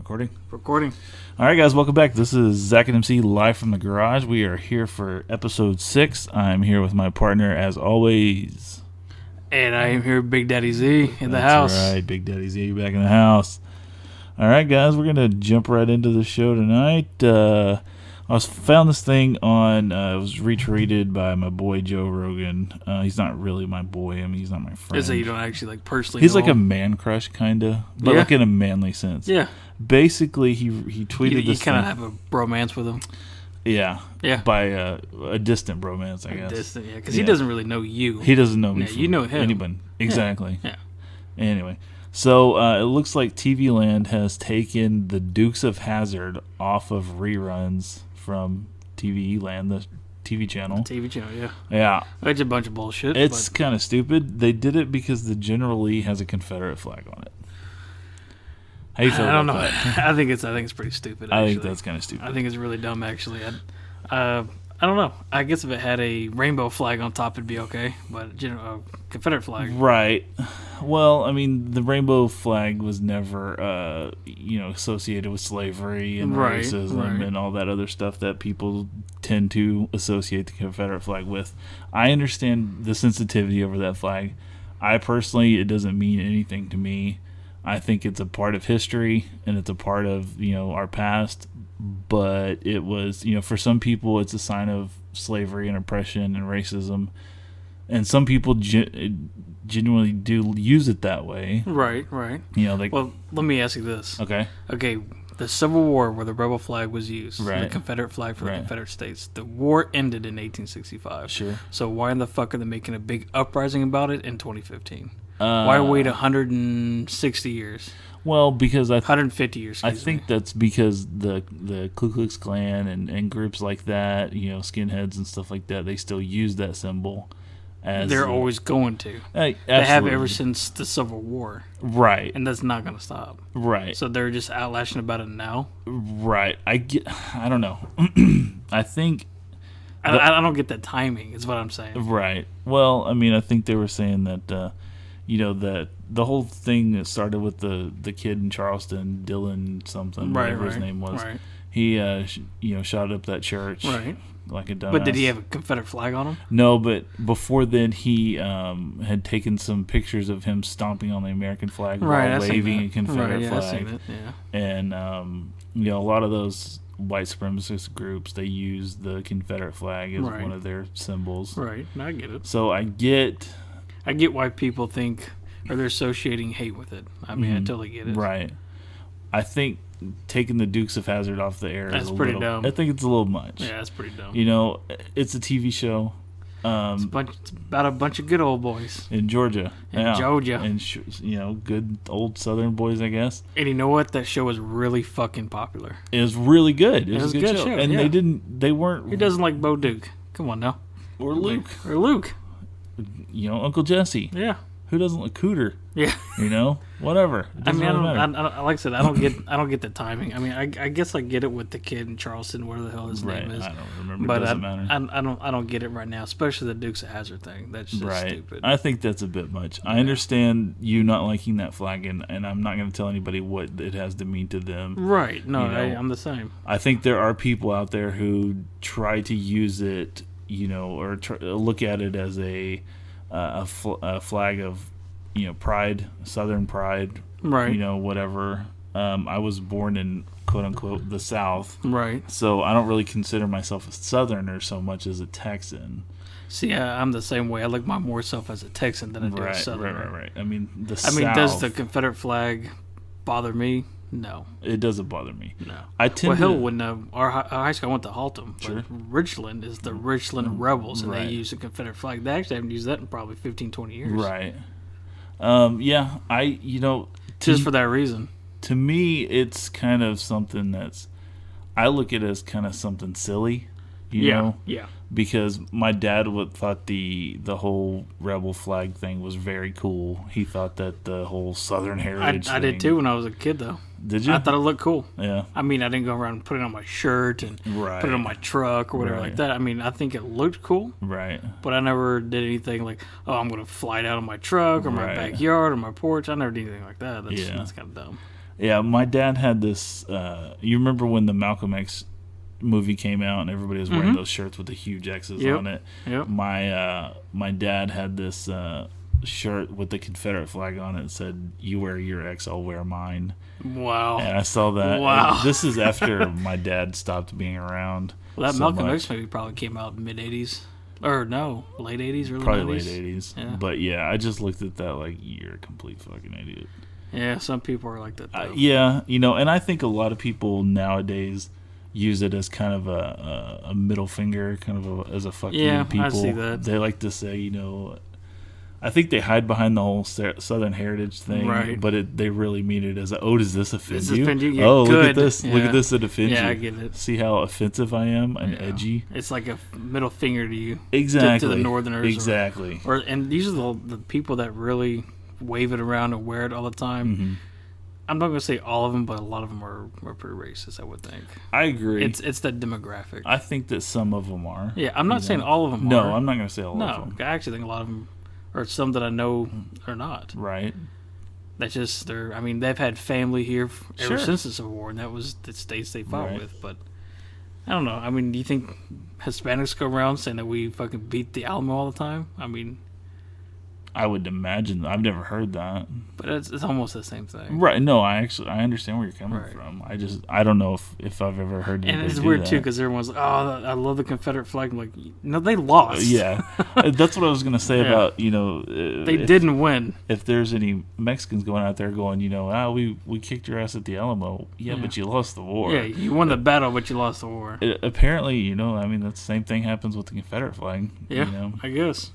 Recording. All right, guys, welcome back. This is Zak and M.C. live from the garage. We are here for episode 6. I'm here with my partner, as always. And I am here with Big Daddy Z in the house. That's right, Big Daddy Z back in the house. All right, guys, we're going to jump right into the show tonight. I found this thing on, it was retweeted by my boy Joe Rogan. He's not really my boy. I mean, he's not my friend. Is that you don't actually personally He's know like him? a man crush, kind of, but like in a manly sense. Yeah. Basically, he tweeted You this kind of thing. have a bromance with him. Yeah. Yeah. By a distant bromance, I guess. Distant, yeah, because he doesn't really know you. He doesn't know me. Yeah, you know him. Anyone. Exactly. Yeah. Anyway, so it looks like TVland has taken the Dukes of Hazzard off of reruns from TVland, the TV channel. TV channel, yeah. Yeah. It's a bunch of bullshit. It's kind of stupid. They did it because the General Lee has a Confederate flag on it. How you feel I don't about know. that? I think it's pretty stupid. Actually. I think that's kind of stupid. I think it's really dumb. Actually, I don't know. I guess if it had a rainbow flag on top, it'd be okay. But Confederate flag, right? Well, I mean, the rainbow flag was never, associated with slavery and racism and all that other stuff that people tend to associate the Confederate flag with. I understand the sensitivity over that flag. I personally, it doesn't mean anything to me. I think it's a part of history and it's a part of, our past. But it was, for some people, it's a sign of slavery and oppression and racism. And some people genuinely do use it that way. Right. Well, let me ask you this. Okay. The Civil War, where the rebel flag was used, right. the Confederate flag for the Confederate States, the war ended in 1865. Sure. So why in the fuck are they making a big uprising about it in 2015? Why wait 160 years? Well, because 150 years. I think that's because the Ku Klux Klan and groups like that, skinheads and stuff like that, they still use that symbol. They're always going to. They have ever since the Civil War. Right. And that's not going to stop. Right. So they're just outlashing about it now. Right. I don't know. I think. I don't get that timing, is what I'm saying. Right. Well, I mean, I think they were saying that, that the whole thing that started with the kid in Charleston, Dylan something, whatever his name was. Right. He, shot up that church. Right. Like a dumbass. But did he have a Confederate flag on him? No, but before then he had taken some pictures of him stomping on the American flag while waving a Confederate flag. I've seen it, yeah. And a lot of those white supremacist groups, they use the Confederate flag as one of their symbols. Right, I get it. So I get why people think, or they're associating hate with it. I mean, I totally get it. Right. I think taking the Dukes of Hazzard off the air is pretty dumb. I think it's a little much. Yeah, that's pretty dumb. It's a TV show. It's about a bunch of good old boys in Georgia. Georgia. And good old Southern boys, I guess. And you know what? That show was really fucking popular. It was really good. It was a good show. And yeah. they weren't. Who doesn't like Bo Duke? Come on now. Or Luke. Uncle Jesse. Yeah. Who doesn't like Cooter? Yeah. Whatever. I mean, like I said, I don't get the timing. I mean, I guess I get it with the kid in Charleston, whatever the hell his name is. I don't remember. But it doesn't matter. I don't get it right now, especially the Dukes of Hazzard thing. That's just stupid. I think that's a bit much. I understand you not liking that flag, and I'm not going to tell anybody what it has to mean to them. Right. No, I'm the same. I think there are people out there who try to use it, or look at it as a flag of, pride, Southern pride, right? Whatever. I was born in quote unquote the South, right? So I don't really consider myself a Southerner so much as a Texan. See, I'm the same way. I look myself as a Texan than I do a Southerner. Right. I mean, South, does the Confederate flag bother me? No, it doesn't bother me. No, when our high school, I went to Haltom, but Richland is the Richland Rebels, and they use the Confederate flag. They actually haven't used that in probably 15, 20 years. Right. Just for that reason. To me, it's kind of something I look at it as kind of something silly, you know? Yeah. Because my dad thought the whole rebel flag thing was very cool. He thought that the whole Southern heritage I did too when I was a kid, though. Did you? I thought it looked cool. Yeah. I mean, I didn't go around and put it on my shirt and put it on my truck or whatever like that. I mean, I think it looked cool. Right. But I never did anything like, oh, I'm going to fly it out on my truck or my backyard or my porch. I never did anything like that. That's kind of dumb. Yeah, my dad had this. You remember when the Malcolm X movie came out and everybody was wearing those shirts with the huge X's on it? Yep. My dad had this shirt with the Confederate flag on it and said, "You wear your X, I'll wear mine." Wow. And I saw that. Wow. This is after my dad stopped being around. Well, that Malcolm X movie probably came out mid 80s. Or no, late 80s, early 90s. Probably late 80s. Yeah. But yeah, I just looked at that like, you're a complete fucking idiot. Yeah, some people are like that though. Yeah, and I think a lot of people nowadays use it as kind of a middle finger, kind of as a fuck you to people. I see that. They like to say, I think they hide behind the whole Southern heritage thing, right? But they really mean it as, does this offend you? Yeah, oh, good. Look at this! Yeah. Look at this! It offends you. Yeah, I get it. See how offensive I am and edgy. It's like a middle finger to you, exactly, to the Northerners, exactly. And these are the people that really wave it around and wear it all the time. Mm-hmm. I'm not going to say all of them, but a lot of them are pretty racist, I would think. I agree. It's that demographic. I think that some of them are. Yeah, I'm not saying all of them are. No, I'm not going to say all of them. No, I actually think a lot of them, or some that I know are not. Right. That's just, they've had family here ever since the Civil War, and that was the states they fought with. But I don't know. Do you think Hispanics go around saying that we fucking beat the Alamo all the time? I would imagine. I've never heard that. But it's almost the same thing. Right. No, I understand where you're coming from. I don't know if I've ever heard anybody. And it's weird, too, because everyone's like, oh, I love the Confederate flag. I'm like, no, they lost. Yeah. That's what I was going to say about, they didn't win. If there's any Mexicans going out there going, we kicked your ass at the Alamo. Yeah, but you lost the war. Yeah, you won the battle, but you lost the war. Apparently, the same thing happens with the Confederate flag. Yeah, I guess.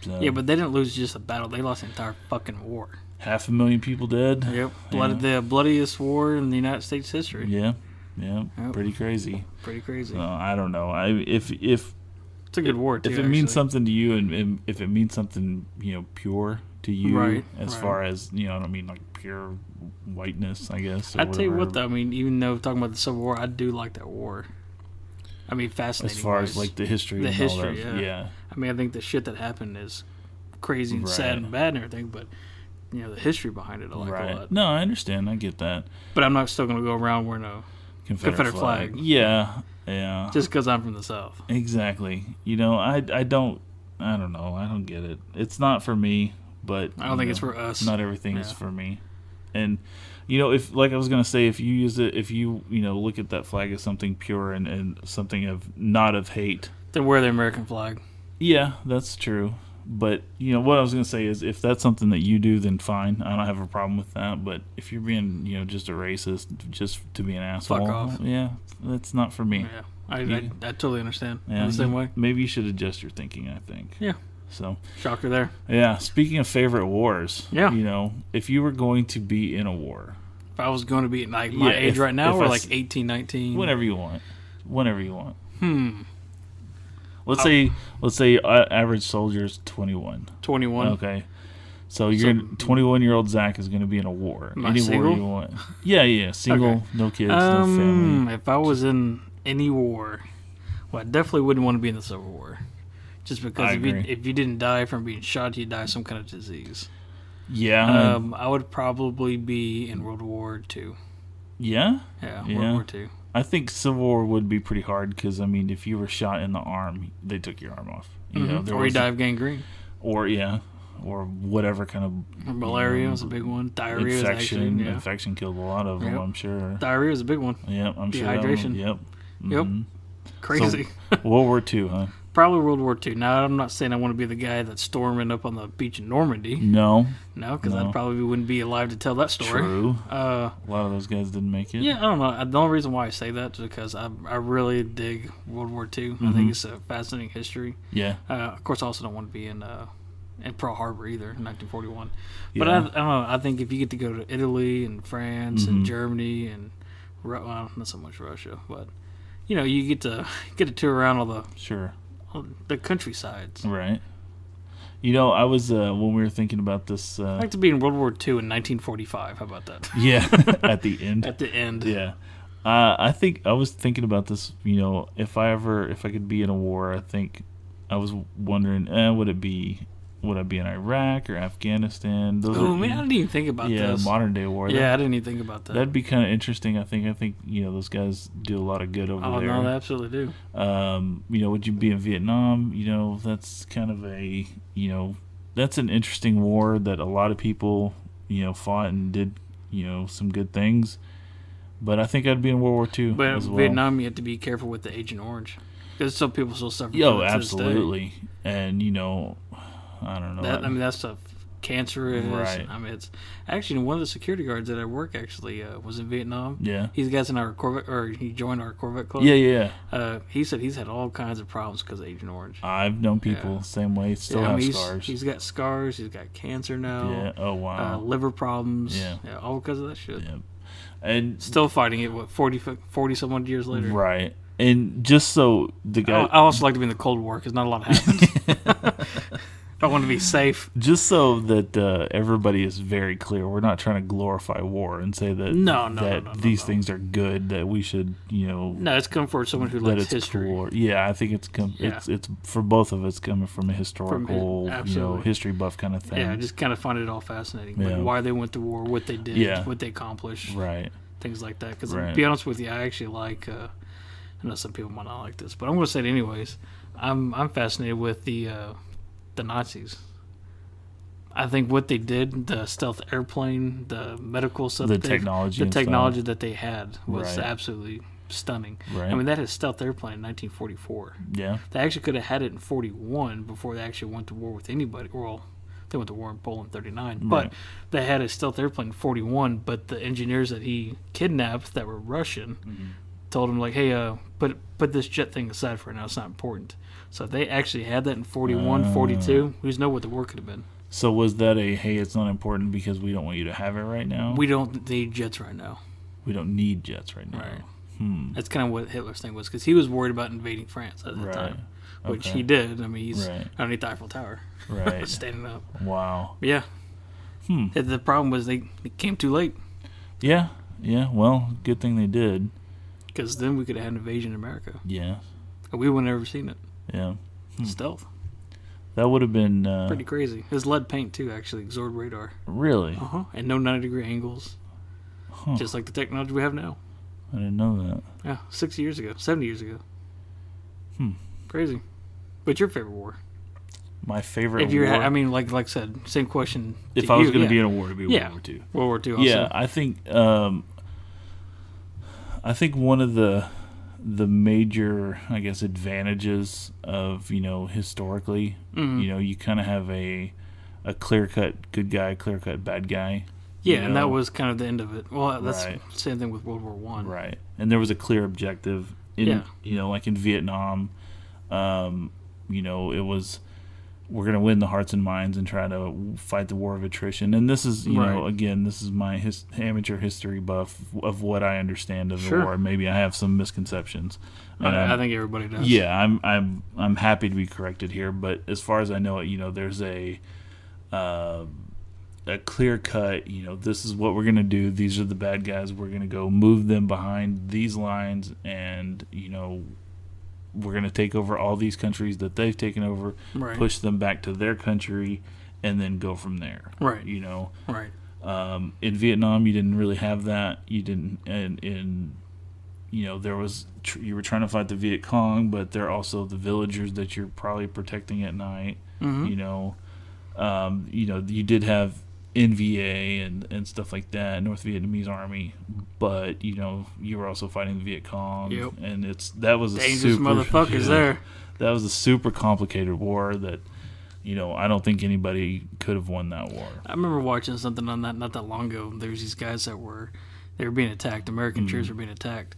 So, yeah, but they didn't lose just a battle. They lost the entire fucking war. 500,000 people dead. Yep. The bloodiest war in the United States history. Yeah. Yeah. Yep. Pretty crazy. I don't know. If it's a good war, too. If it means something to you and if it means something, pure to you, as far as, I don't mean like pure whiteness, I guess. I'd tell you what, though. Even though talking about the Civil War, I do like that war. Fascinating. As far as like the history, all that. Yeah. I think the shit that happened is crazy and sad and bad and everything, but the history behind it I like a lot. No, I understand. I get that. But I'm not still going to go around wearing a Confederate flag. Yeah. Just because I'm from the South. Exactly. I don't know. I don't get it. It's not for me, but I don't think it's for us. Not everything is for me. And if, like I was gonna say, if you use it, if you look at that flag as something pure and something of not of hate, then wear the American flag. Yeah, that's true. But what I was gonna say is, if that's something that you do, then fine. I don't have a problem with that. But if you're being just a racist, just to be an asshole, fuck off. Yeah, that's not for me. Yeah, I totally understand. Yeah, the same way. Maybe you should adjust your thinking, I think. Yeah. So shocker there. Yeah. Speaking of favorite wars, yeah. If you were going to be in a war, if I was going to be at my age right now, or like 18, 19, whenever you want, Let's say average soldier's 21. 21. Okay. So your 21-year-old Zach is going to be in a war. Any single? war you want. Yeah. Single, okay. No kids, no family. If I was in any war, I definitely wouldn't want to be in the Civil War. Just because if you didn't die from being shot, you'd die of some kind of disease. Yeah. I would probably be in World War II. Yeah? Yeah, World War II. I think Civil War would be pretty hard because, if you were shot in the arm, they took your arm off. Or you die of gangrene. Or whatever kind of... Malaria was a big one. Diarrhea Infection killed a lot of them, I'm sure. Diarrhea was a big one. Yep, I'm sure. Dehydration. Yep. Mm-hmm. Yep. Crazy. So, World War II, huh? Probably World War II. Now, I'm not saying I want to be the guy that's storming up on the beach in Normandy. No, because I probably wouldn't be alive to tell that story. True. A lot of those guys didn't make it. Yeah, I don't know. The only reason why I say that is because I really dig World War II. I think it's a fascinating history. Yeah. Of course, I also don't want to be in Pearl Harbor either, in 1941. Yeah. But I don't know. I think if you get to go to Italy and France and Germany and not so much Russia, but you get to tour around all the countrysides. Right. I was when we were thinking about this. I'd like to be in World War II in 1945. How about that? Yeah, at the end. At the end. Yeah. I think I was thinking about this. If I could be in a war, I think I was wondering, would it be would I be in Iraq or Afghanistan? Those I didn't even think about this. Yeah, modern day war. Yeah, I didn't even think about that. That'd be kind of interesting. I think those guys do a lot of good over there. Oh no, they absolutely do. Would you be in Vietnam? That's kind of that's an interesting war that a lot of people fought and did some good things. But I think I'd be in World War II but as well. Vietnam, you have to be careful with the Agent Orange. Because some people still suffer from it absolutely. And, I don't know. That stuff cancerous. Right. It's actually one of the security guards that I work was in Vietnam. Yeah. He's guys in our Corvette, or he joined our Corvette club. Yeah. He said he's had all kinds of problems because of Agent Orange. I've known people same way, still have scars. He's got scars. He's got cancer now. Yeah. Oh wow. Liver problems. Yeah. All because of that shit. Yeah. And still fighting it. 40 some odd years later. Right. And just so the guy, I also like to be in the Cold War because not a lot happens. I want to be safe. Just so that everybody is very clear, we're not trying to glorify war and say that these things are good, that we should, No, it's come for someone who likes history. Cool. Yeah, I think it's for both of us coming from a historical, history buff kind of thing. Yeah, I just kind of find it all fascinating. Like why they went to war, what they did, what they accomplished. Right. Things like that. Because to be honest with you, I actually like, I know some people might not like this, but I'm going to say it anyways. I'm fascinated with the Nazis. I think what they did, the stealth airplane, the medical stuff, the technology that they had was absolutely stunning. Right. That had stealth airplane in 1944. Yeah. They actually could have had it in 41 before they actually went to war with anybody. Well, they went to war in Poland in 39, but they had a stealth airplane in 41. But the engineers that he kidnapped that were Russian told him, like, hey, put this jet thing aside for now. It's not important. So if they actually had that in 41, 42, we just know what the war could have been. So was that it's not important because we don't want you to have it right now? We don't need jets right now. We don't need jets right now. Right. That's kind of what Hitler's thing was, because he was worried about invading France at that time, which he did. He's underneath the Eiffel Tower, standing up. Wow. Yeah. The problem was they came too late. Yeah. Well, good thing they did. Because then we could have had an invasion in America. Yeah. And we wouldn't have ever seen it. Yeah. Stealth. That would have been... pretty crazy. It was lead paint, too, actually. Exord radar. Really? Uh-huh. And no 90-degree angles. Huh. Just like the technology we have now. I didn't know that. Yeah, 60 years ago. 70 years ago. Crazy. But your favorite war? My favorite if you're, war? like I said, same question. If I was going to be in a war, it'd be World War II. World War II also. Yeah, I think one of the major, I guess, advantages of, historically, you kind of have a clear-cut good guy, clear-cut bad guy. Yeah, and that was kind of the end of it. Well, that's the same thing with World War I. Right. And there was a clear objective. Like in Vietnam, it was, we're going to win the hearts and minds and try to fight the war of attrition. And this is, again, this is my amateur history buff of what I understand of the war. Maybe I have some misconceptions. I think everybody does. Yeah, I'm happy to be corrected here. But as far as I know it, there's a clear cut, this is what we're going to do. These are the bad guys. We're going to go move them behind these lines, and, we're going to take over all these countries that they've taken over, push them back to their country, and then go from there. Right. Right. In Vietnam, you didn't really have that. You didn't, and there was, you were trying to fight the Viet Cong, but they're also the villagers that you're probably protecting at night. You did have NVA and stuff like that, North Vietnamese Army, but you were also fighting the Viet Cong, and that was dangerous a super motherfuckers there. That was a super complicated war that I don't think anybody could have won that war. I remember watching something on that not that long ago. There's these guys that were being attacked. American troops were being attacked,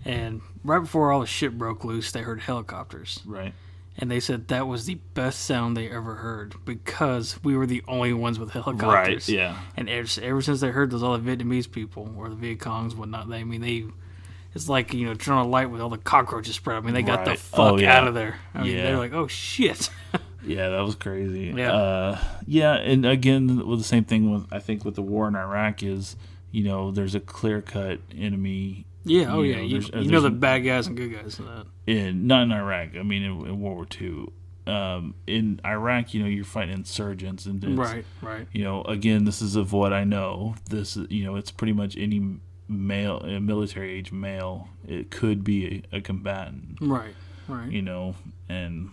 and right before all the shit broke loose, they heard helicopters. Right. And they said that was the best sound they ever heard because we were the only ones with helicopters. Right, yeah. And ever since they heard those all the Vietnamese people or the Viet Congs, whatnot, it's like, turn on a light with all the cockroaches spread. They got the fuck out of there. They're like, oh shit. Yeah, that was crazy. Yeah. And again, with the same thing with the war in Iraq is, there's a clear cut enemy. Yeah, you know the bad guys and good guys in that. Not in Iraq. In World War II. in Iraq, you're fighting insurgents, and it's, right. Again, this is of what I know. This is, it's pretty much any male, military age male, it could be a combatant. Right. And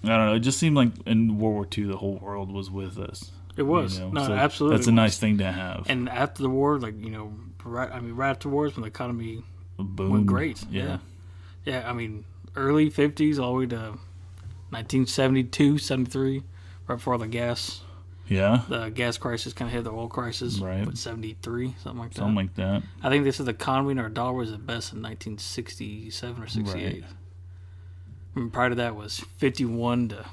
I don't know. It just seemed like in World War II, the whole world was with us. It was. No, so absolutely. That's a nice thing to have. And after the war, right after the wars, when the economy went great. Yeah. Early 50s all the way to 1972, 73, right before the gas. Yeah. The gas crisis kind of hit the oil crisis. Right. With 73, something like that. Something like that. I think they said the economy and our dollar was the best in 1967 or 68. Right. And prior to that was 51 to...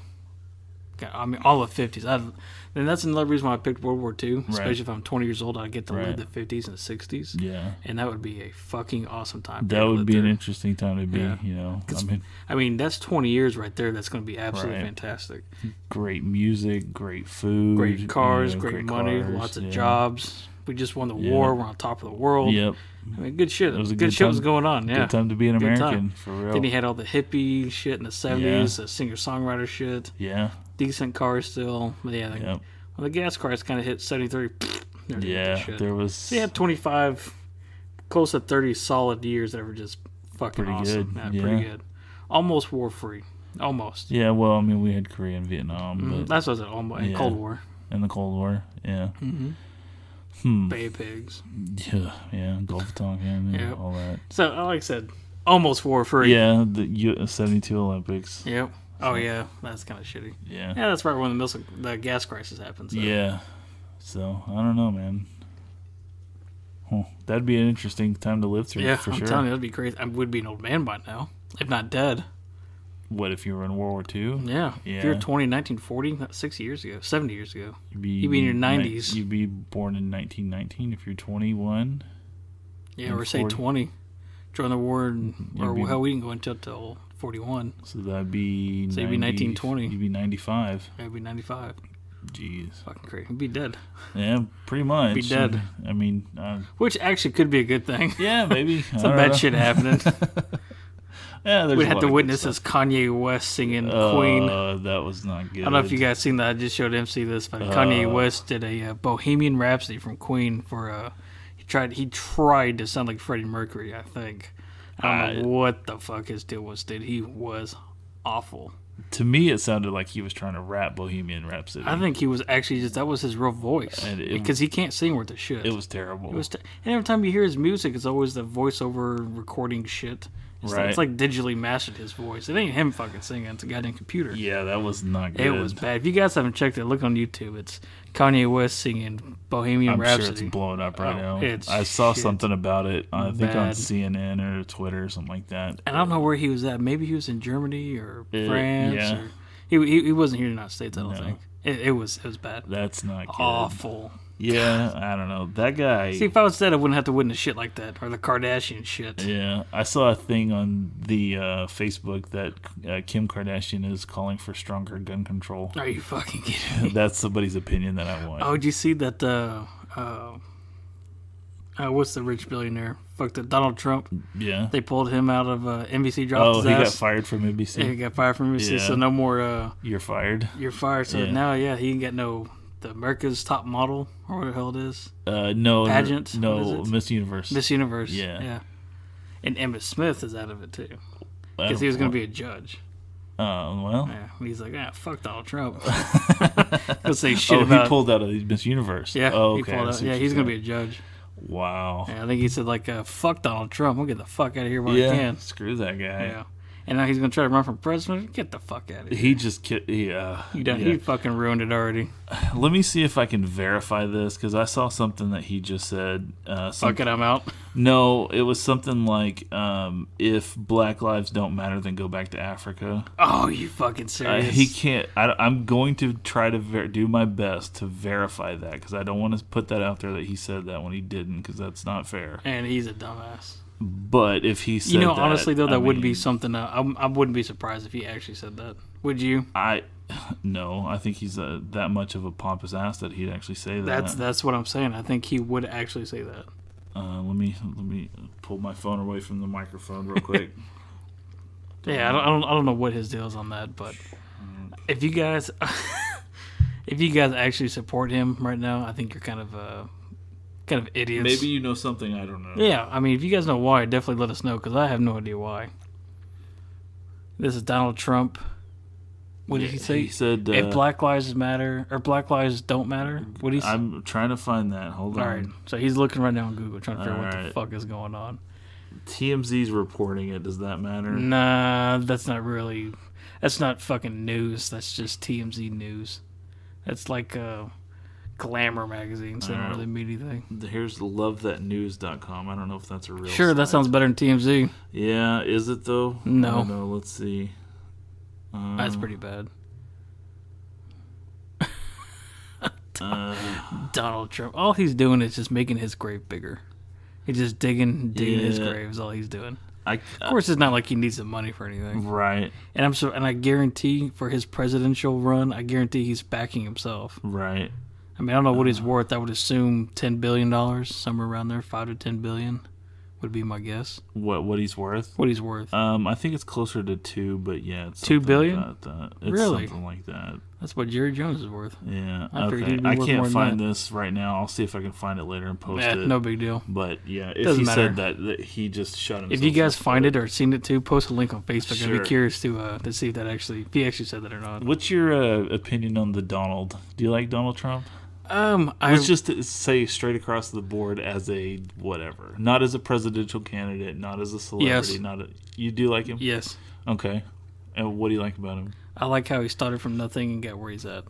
all the 50s. And that's another reason why I picked World War II. Especially if I'm 20 years old, I get to live the 50s and the 60s. Yeah. And that would be a fucking awesome time. That would be an interesting time to be, that's 20 years right there. That's going to be absolutely fantastic. Great music, great food. Great cars, great money, lots of jobs. We just won the war. We're on top of the world. Yep. Good shit. It was good shit was going on. Yeah. Good time to be an American, for real. Then he had all the hippie shit in the 70s, the singer-songwriter shit. Yeah. Decent cars still. But when the gas cars kind of hit 73, there was... They had 25, close to 30 solid years that were just fucking pretty awesome. Good. Pretty good. Almost war-free. Almost. Yeah, well, we had Korea and Vietnam. But that's what I said, almost. And Cold War. And the Cold War, yeah. Mm-hmm. Bay of Pigs. Yeah, Gulf of Tonkin, all that. So, like I said, almost war-free. Yeah, the 72 Olympics. Yep. Oh, yeah, that's kind of shitty. Yeah. Yeah, that's right when the gas crisis happened. So. Yeah. So, I don't know, man. That'd be an interesting time to live through, for sure. I'm telling you, that'd be crazy. I would be an old man by now, if not dead. What, if you were in World War II? Yeah. If you're 20 in 1940, that's 60 years ago, 70 years ago. You'd be in your 90s. You'd be born in 1919 if you're 21. Yeah, or say 20. Join the war, we didn't go until 41. So that'd be... So you'd be 1920. You'd be 95. I'd be 95. Jeez. Fucking crazy. You'd be dead. Yeah, pretty much. Be dead. Which actually could be a good thing. Yeah, maybe. Some bad shit happening. Yeah, we had to witness as Kanye West singing Queen. That was not good. I don't know if you guys seen that. I just showed MC this, but Kanye West did a Bohemian Rhapsody from Queen for he tried to sound like Freddie Mercury, I think. I don't know what the fuck his deal was, dude. He was awful. To me, it sounded like he was trying to rap Bohemian Rhapsody. I think he was actually that was his real voice. Because he can't sing worth a shit. It was terrible. And every time you hear his music, it's always the voiceover recording shit. It's like digitally mastered his voice. It ain't him fucking singing. It's a goddamn computer. Yeah, that was not good. It was bad. If you guys haven't checked it, look on YouTube. It's Kanye West singing Bohemian Rhapsody. I'm sure it's blowing up right now. I saw something about it, I think on CNN or Twitter or something like that. And I don't know where he was at. Maybe he was in Germany or France. Yeah. Or, he wasn't here in the United States, I don't think. It was bad. That's not good. Awful. Yeah, I don't know. That guy... See, if I was dead, I wouldn't have to witness shit like that. Or the Kardashian shit. Yeah. I saw a thing on the Facebook that Kim Kardashian is calling for stronger gun control. Are you fucking kidding me? That's somebody's opinion that I want. Oh, did you see that... what's the rich billionaire? Fucked it, Donald Trump. Yeah. They pulled him out of NBC, dropped his ass. Oh, he got fired from NBC? Yeah, he got fired from NBC, so no more... You're fired? You're fired, so now, he can get the America's Top Model, or what the hell it is. No. Pageant? No, Miss Universe. Miss Universe, yeah. And Emmitt Smith is out of it, too. Because he was going to be a judge. Well. Yeah, he's like, fuck Donald Trump. He'll say shit about... he pulled out of Miss Universe. Yeah, okay. He pulled out. Yeah, he's going to be a judge. Wow. Yeah, I think he said, fuck Donald Trump. I'll get the fuck out of here while I can. Screw that guy. Yeah. And now he's going to try to run for president? Get the fuck out of here. He just... He fucking ruined it already. Let me see if I can verify this, because I saw something that he just said. Fuck it, I'm out. No, it was something like, if black lives don't matter, then go back to Africa. Oh, you fucking serious? He can't... I'm going to try to do my best to verify that, because I don't want to put that out there that he said that when he didn't, because that's not fair. And he's a dumbass. But if he said that... honestly, though, that wouldn't be something... I wouldn't be surprised if he actually said that. Would you? No, I think he's that much of a pompous ass that he'd actually say that. That's what I'm saying. I think he would actually say that. Let me pull my phone away from the microphone real quick. Yeah, I don't know what his deal is on that, but if you guys actually support him right now, I think you're kind of idiots. Maybe you know something I don't know. Yeah, I mean, if you guys know why, definitely let us know, because I have no idea why. This is Donald Trump. What did he say? He said, if Black Lives Matter, or Black Lives don't matter, what he say? I'm trying to find that. Hold on. All right, so he's looking right now on Google, trying to figure out what the fuck is going on. TMZ's reporting it. Does that matter? Nah, that's not fucking news. That's just TMZ news. That's like Glamour magazine, so they don't really mean anything. Here's lovethatnews.com. I don't know if that's a real Sure, site. that sounds better than TMZ. Yeah, is it though? No. I don't know. Let's see. That's pretty bad. Donald Trump. All he's doing is just making his grave bigger. He's just digging his grave is all he's doing. Of course, it's not like he needs the money for anything. Right. And I guarantee for his presidential run, I guarantee he's backing himself. Right. I mean, I don't know what he's worth. I would assume $10 billion, somewhere around there, $5 to $10 billion would be my guess. What he's worth? What he's worth? I think it's closer to 2, but yeah, it's $2 billion. About that. It's really? Something like that. That's what Jerry Jones is worth. Yeah. Okay. I can't find this right now. I'll see if I can find it later and post it. No big deal. But yeah, if he said that he just shut himself. If you guys find it or seen it too, post a link on Facebook. Sure. I'd be curious to see if he actually said that or not. What's your opinion on the Donald? Do you like Donald Trump? Let's just say straight across the board as a whatever, not as a presidential candidate, not as a celebrity, yes. You do like him? Yes. Okay. And what do you like about him? I like how he started from nothing and got where he's at.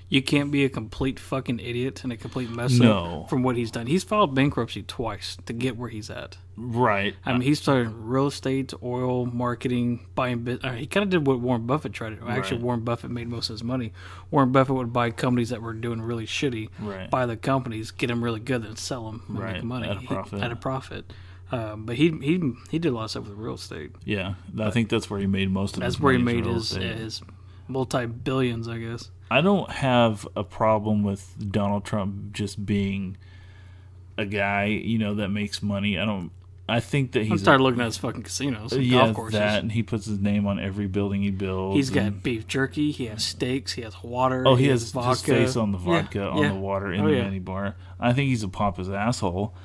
You can't be a complete fucking idiot and a complete mess up from what he's done. He's filed bankruptcy twice to get where he's at. Right. I mean, he started real estate, oil, marketing, buying business. He kind of did what Warren Buffett tried to do. Actually, Warren Buffett made most of his money. Warren Buffett would buy companies that were doing really shitty, buy the companies, get them really good, then sell them and make money. At a profit. But he did a lot of stuff with real estate. Yeah, I think that's where he made most of his money. That's where he made his multi-billions, I guess. I don't have a problem with Donald Trump just being a guy, that makes money. I think that he's started looking at his fucking casinos, golf courses. That, and he puts his name on every building he builds. He's got beef jerky. He has steaks. He has water. Oh, he has vodka. His face on the vodka, on the water in the mini bar. I think he's a pompous asshole,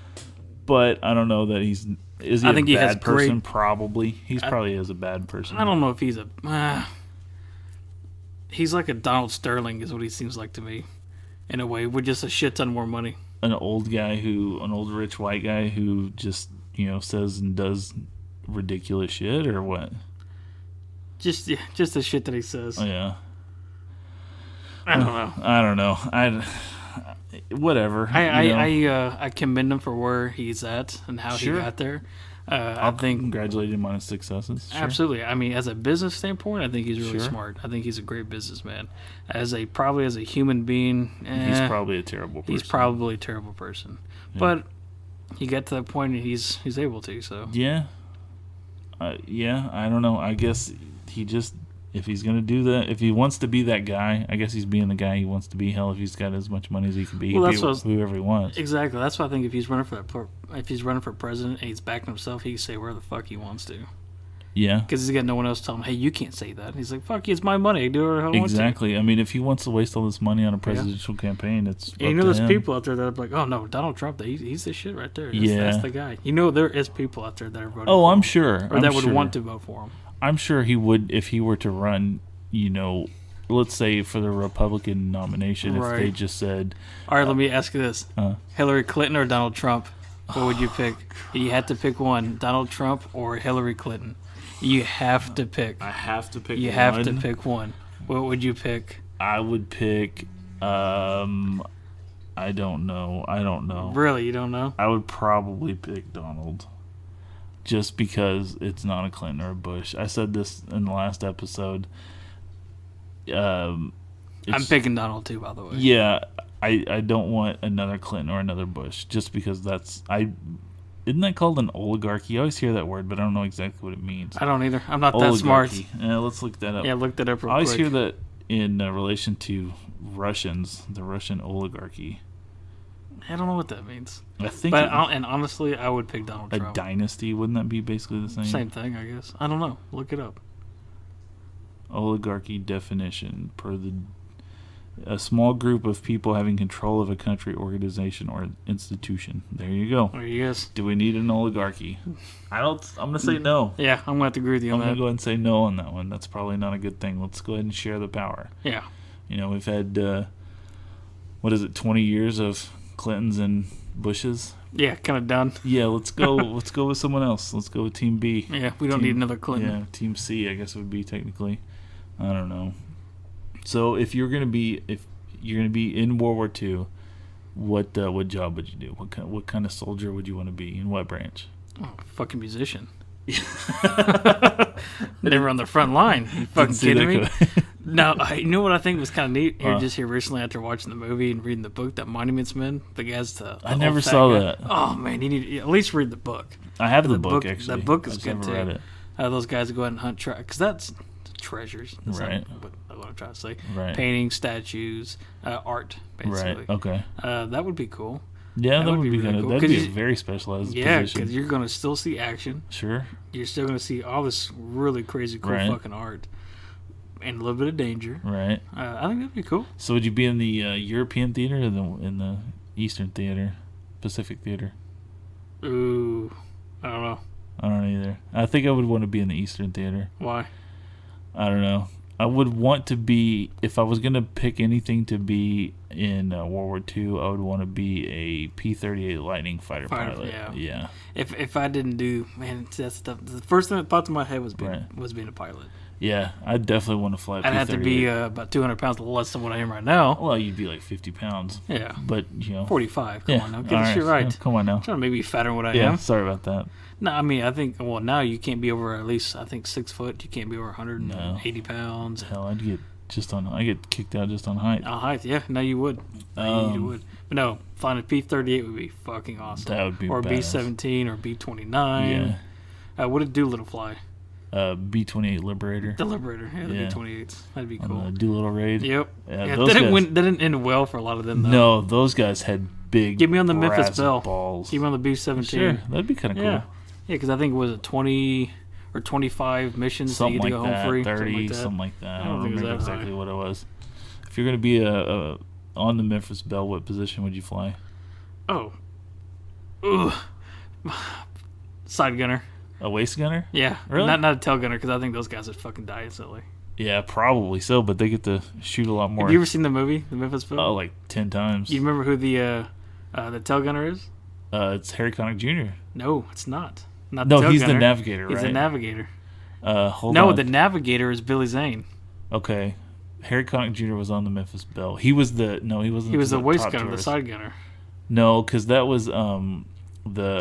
but I don't know that he's. Is he a bad person? Probably. He probably is a bad person. I don't know if he's a. He's like a Donald Sterling, is what he seems like to me, in a way, with just a shit ton more money. An old rich white guy who just says and does ridiculous shit, or what? Just the shit that he says. Oh, yeah. I don't know. Whatever. I commend him for where he's at and how he got there. I think congratulate him on his successes. Sure. Absolutely. I mean, as a business standpoint, I think he's really smart. I think he's a great businessman. Probably as a human being, he's probably a terrible person. He's probably a terrible person. Yeah. But he got to that point and he's able to. So yeah. I don't know. I guess he just. If he's going to do that, if he wants to be that guy, I guess he's being the guy he wants to be. Hell, if he's got as much money as he can be, he can be whoever he wants. Exactly. That's why I think if he's running for president and he's backing himself, he can say where the fuck he wants to. Yeah. Because he's got no one else telling him, hey, you can't say that. And he's like, fuck you, it's my money. I do whatever I want to. Exactly. I mean, if he wants to waste all this money on a presidential campaign, it's there's people out there that are like, oh, no, Donald Trump, he's the shit right there. That's the guy. there is people out there that are voting for him. I'm sure. Or that would want to vote for him. I'm sure he would if he were to run, let's say for the Republican nomination, if they just said... All right, let me ask you this. Hillary Clinton or Donald Trump? What would you pick? You had to pick one, Donald Trump or Hillary Clinton. You have to pick. I have to pick one. You have to pick one. What would you pick? I would pick... I don't know. Really? You don't know? I would probably pick Donald. Just because it's not a Clinton or a Bush. I said this in the last episode. I'm picking Donald too, by the way. Yeah, I don't want another Clinton or another Bush, just because isn't that called an oligarchy? I always hear that word, but I don't know exactly what it means. I don't either. I'm not that smart. Yeah, let's look that up. Yeah, look that up real quick. I always hear that in relation to Russians, the Russian oligarchy. I don't know what that means. I think, and honestly, I would pick Donald Trump. A dynasty, wouldn't that be basically the same? Same thing, I guess. I don't know. Look it up. Oligarchy definition a small group of people having control of a country, organization, or institution. There you go. There you go. Do we need an oligarchy? I'm going to say no. Yeah, I'm going to have to agree with you on that. I'm going to go ahead and say no on that one. That's probably not a good thing. Let's go ahead and share the power. Yeah. We've had, 20 years of Clintons and Bushes? Yeah, kind of done. Yeah, let's go with someone else. Let's go with Team B. Yeah, we don't need another Clinton. Yeah, Team C, I guess it would be technically. I don't know. So if you're gonna be in World War II, what job would you do? What kind of soldier would you want to be? In what branch? Oh, fucking musician. Never on the front line. You fucking kidding me? No, you know what I think was kind of neat here recently after watching the movie and reading the book, that Monuments Men. The guy's I never saw that. Oh man, you need to at least read the book. I have the book actually. That book is good too. Read it. Those guys go out and hunt because that's treasures. That's right. What I'm trying to say. Right. Paintings, statues, art, basically. Right. Okay. That would be cool. Yeah, that would be really kind of. cool. That'd be a very specialized position. Yeah, because you're going to still see action. Sure. You're still going to see all this really crazy, cool fucking art. And a little bit of danger. Right. I think that'd be cool. So would you be in the European theater or in the Eastern theater? Pacific theater? Ooh. I don't know. I don't know either. I think I would want to be in the Eastern theater. Why? I don't know. I would want to be, if I was going to pick anything to be in World War II, I would want to be a P-38 Lightning fighter pilot. Yeah. If I didn't do, man, that's the first thing that popped in my head was being a pilot. Yeah, I definitely want to fly a P-38. I'd have to be about 200 pounds less than what I am right now. Well, you'd be like 50 pounds. Yeah. But, 45. Come on now. Get this shit right. Yeah, come on now. I'm trying to maybe fatter than what I am. Yeah, sorry about that. No, I mean, I think, now you can't be over at least, 6 foot. You can't be over 180 pounds. Hell, I get kicked out just on height. On height, yeah. No, you would. You would. But no, flying a P-38 would be fucking awesome. That would be Or badass. B-17 or B-29. Yeah. What did Doolittle fly? B-28 Liberator. The Liberator, yeah, the B-28s. That'd be cool. On the Doolittle raid. Yep. Yeah, that didn't end well for a lot of them, though. No, those guys had big Give me on the Memphis Belle. balls. Give me on the B-17. Sure, that'd be kind of cool. Yeah, because I think it was 20 or 25 missions something that you like get to go that, home free. 30, something like that. I don't remember exactly high. what it was. If you're going to be on the Memphis Belle, what position would you fly? Oh. Ugh. Side gunner. A waist gunner? Yeah. Really? Not a tail gunner, because I think those guys would fucking die instantly. Yeah, probably so, but they get to shoot a lot more. Have you ever seen the movie, The Memphis Belle? Oh, like 10 times. You remember who the tail gunner is? It's Harry Connick Jr. No, it's not. No, he's the navigator, right? He's the navigator. Hold on. The navigator is Billy Zane. Okay. Harry Connick Jr. was on the Memphis Belle. He was the... No, he wasn't. He was the waist gunner, tourist. the side gunner. No, because that was the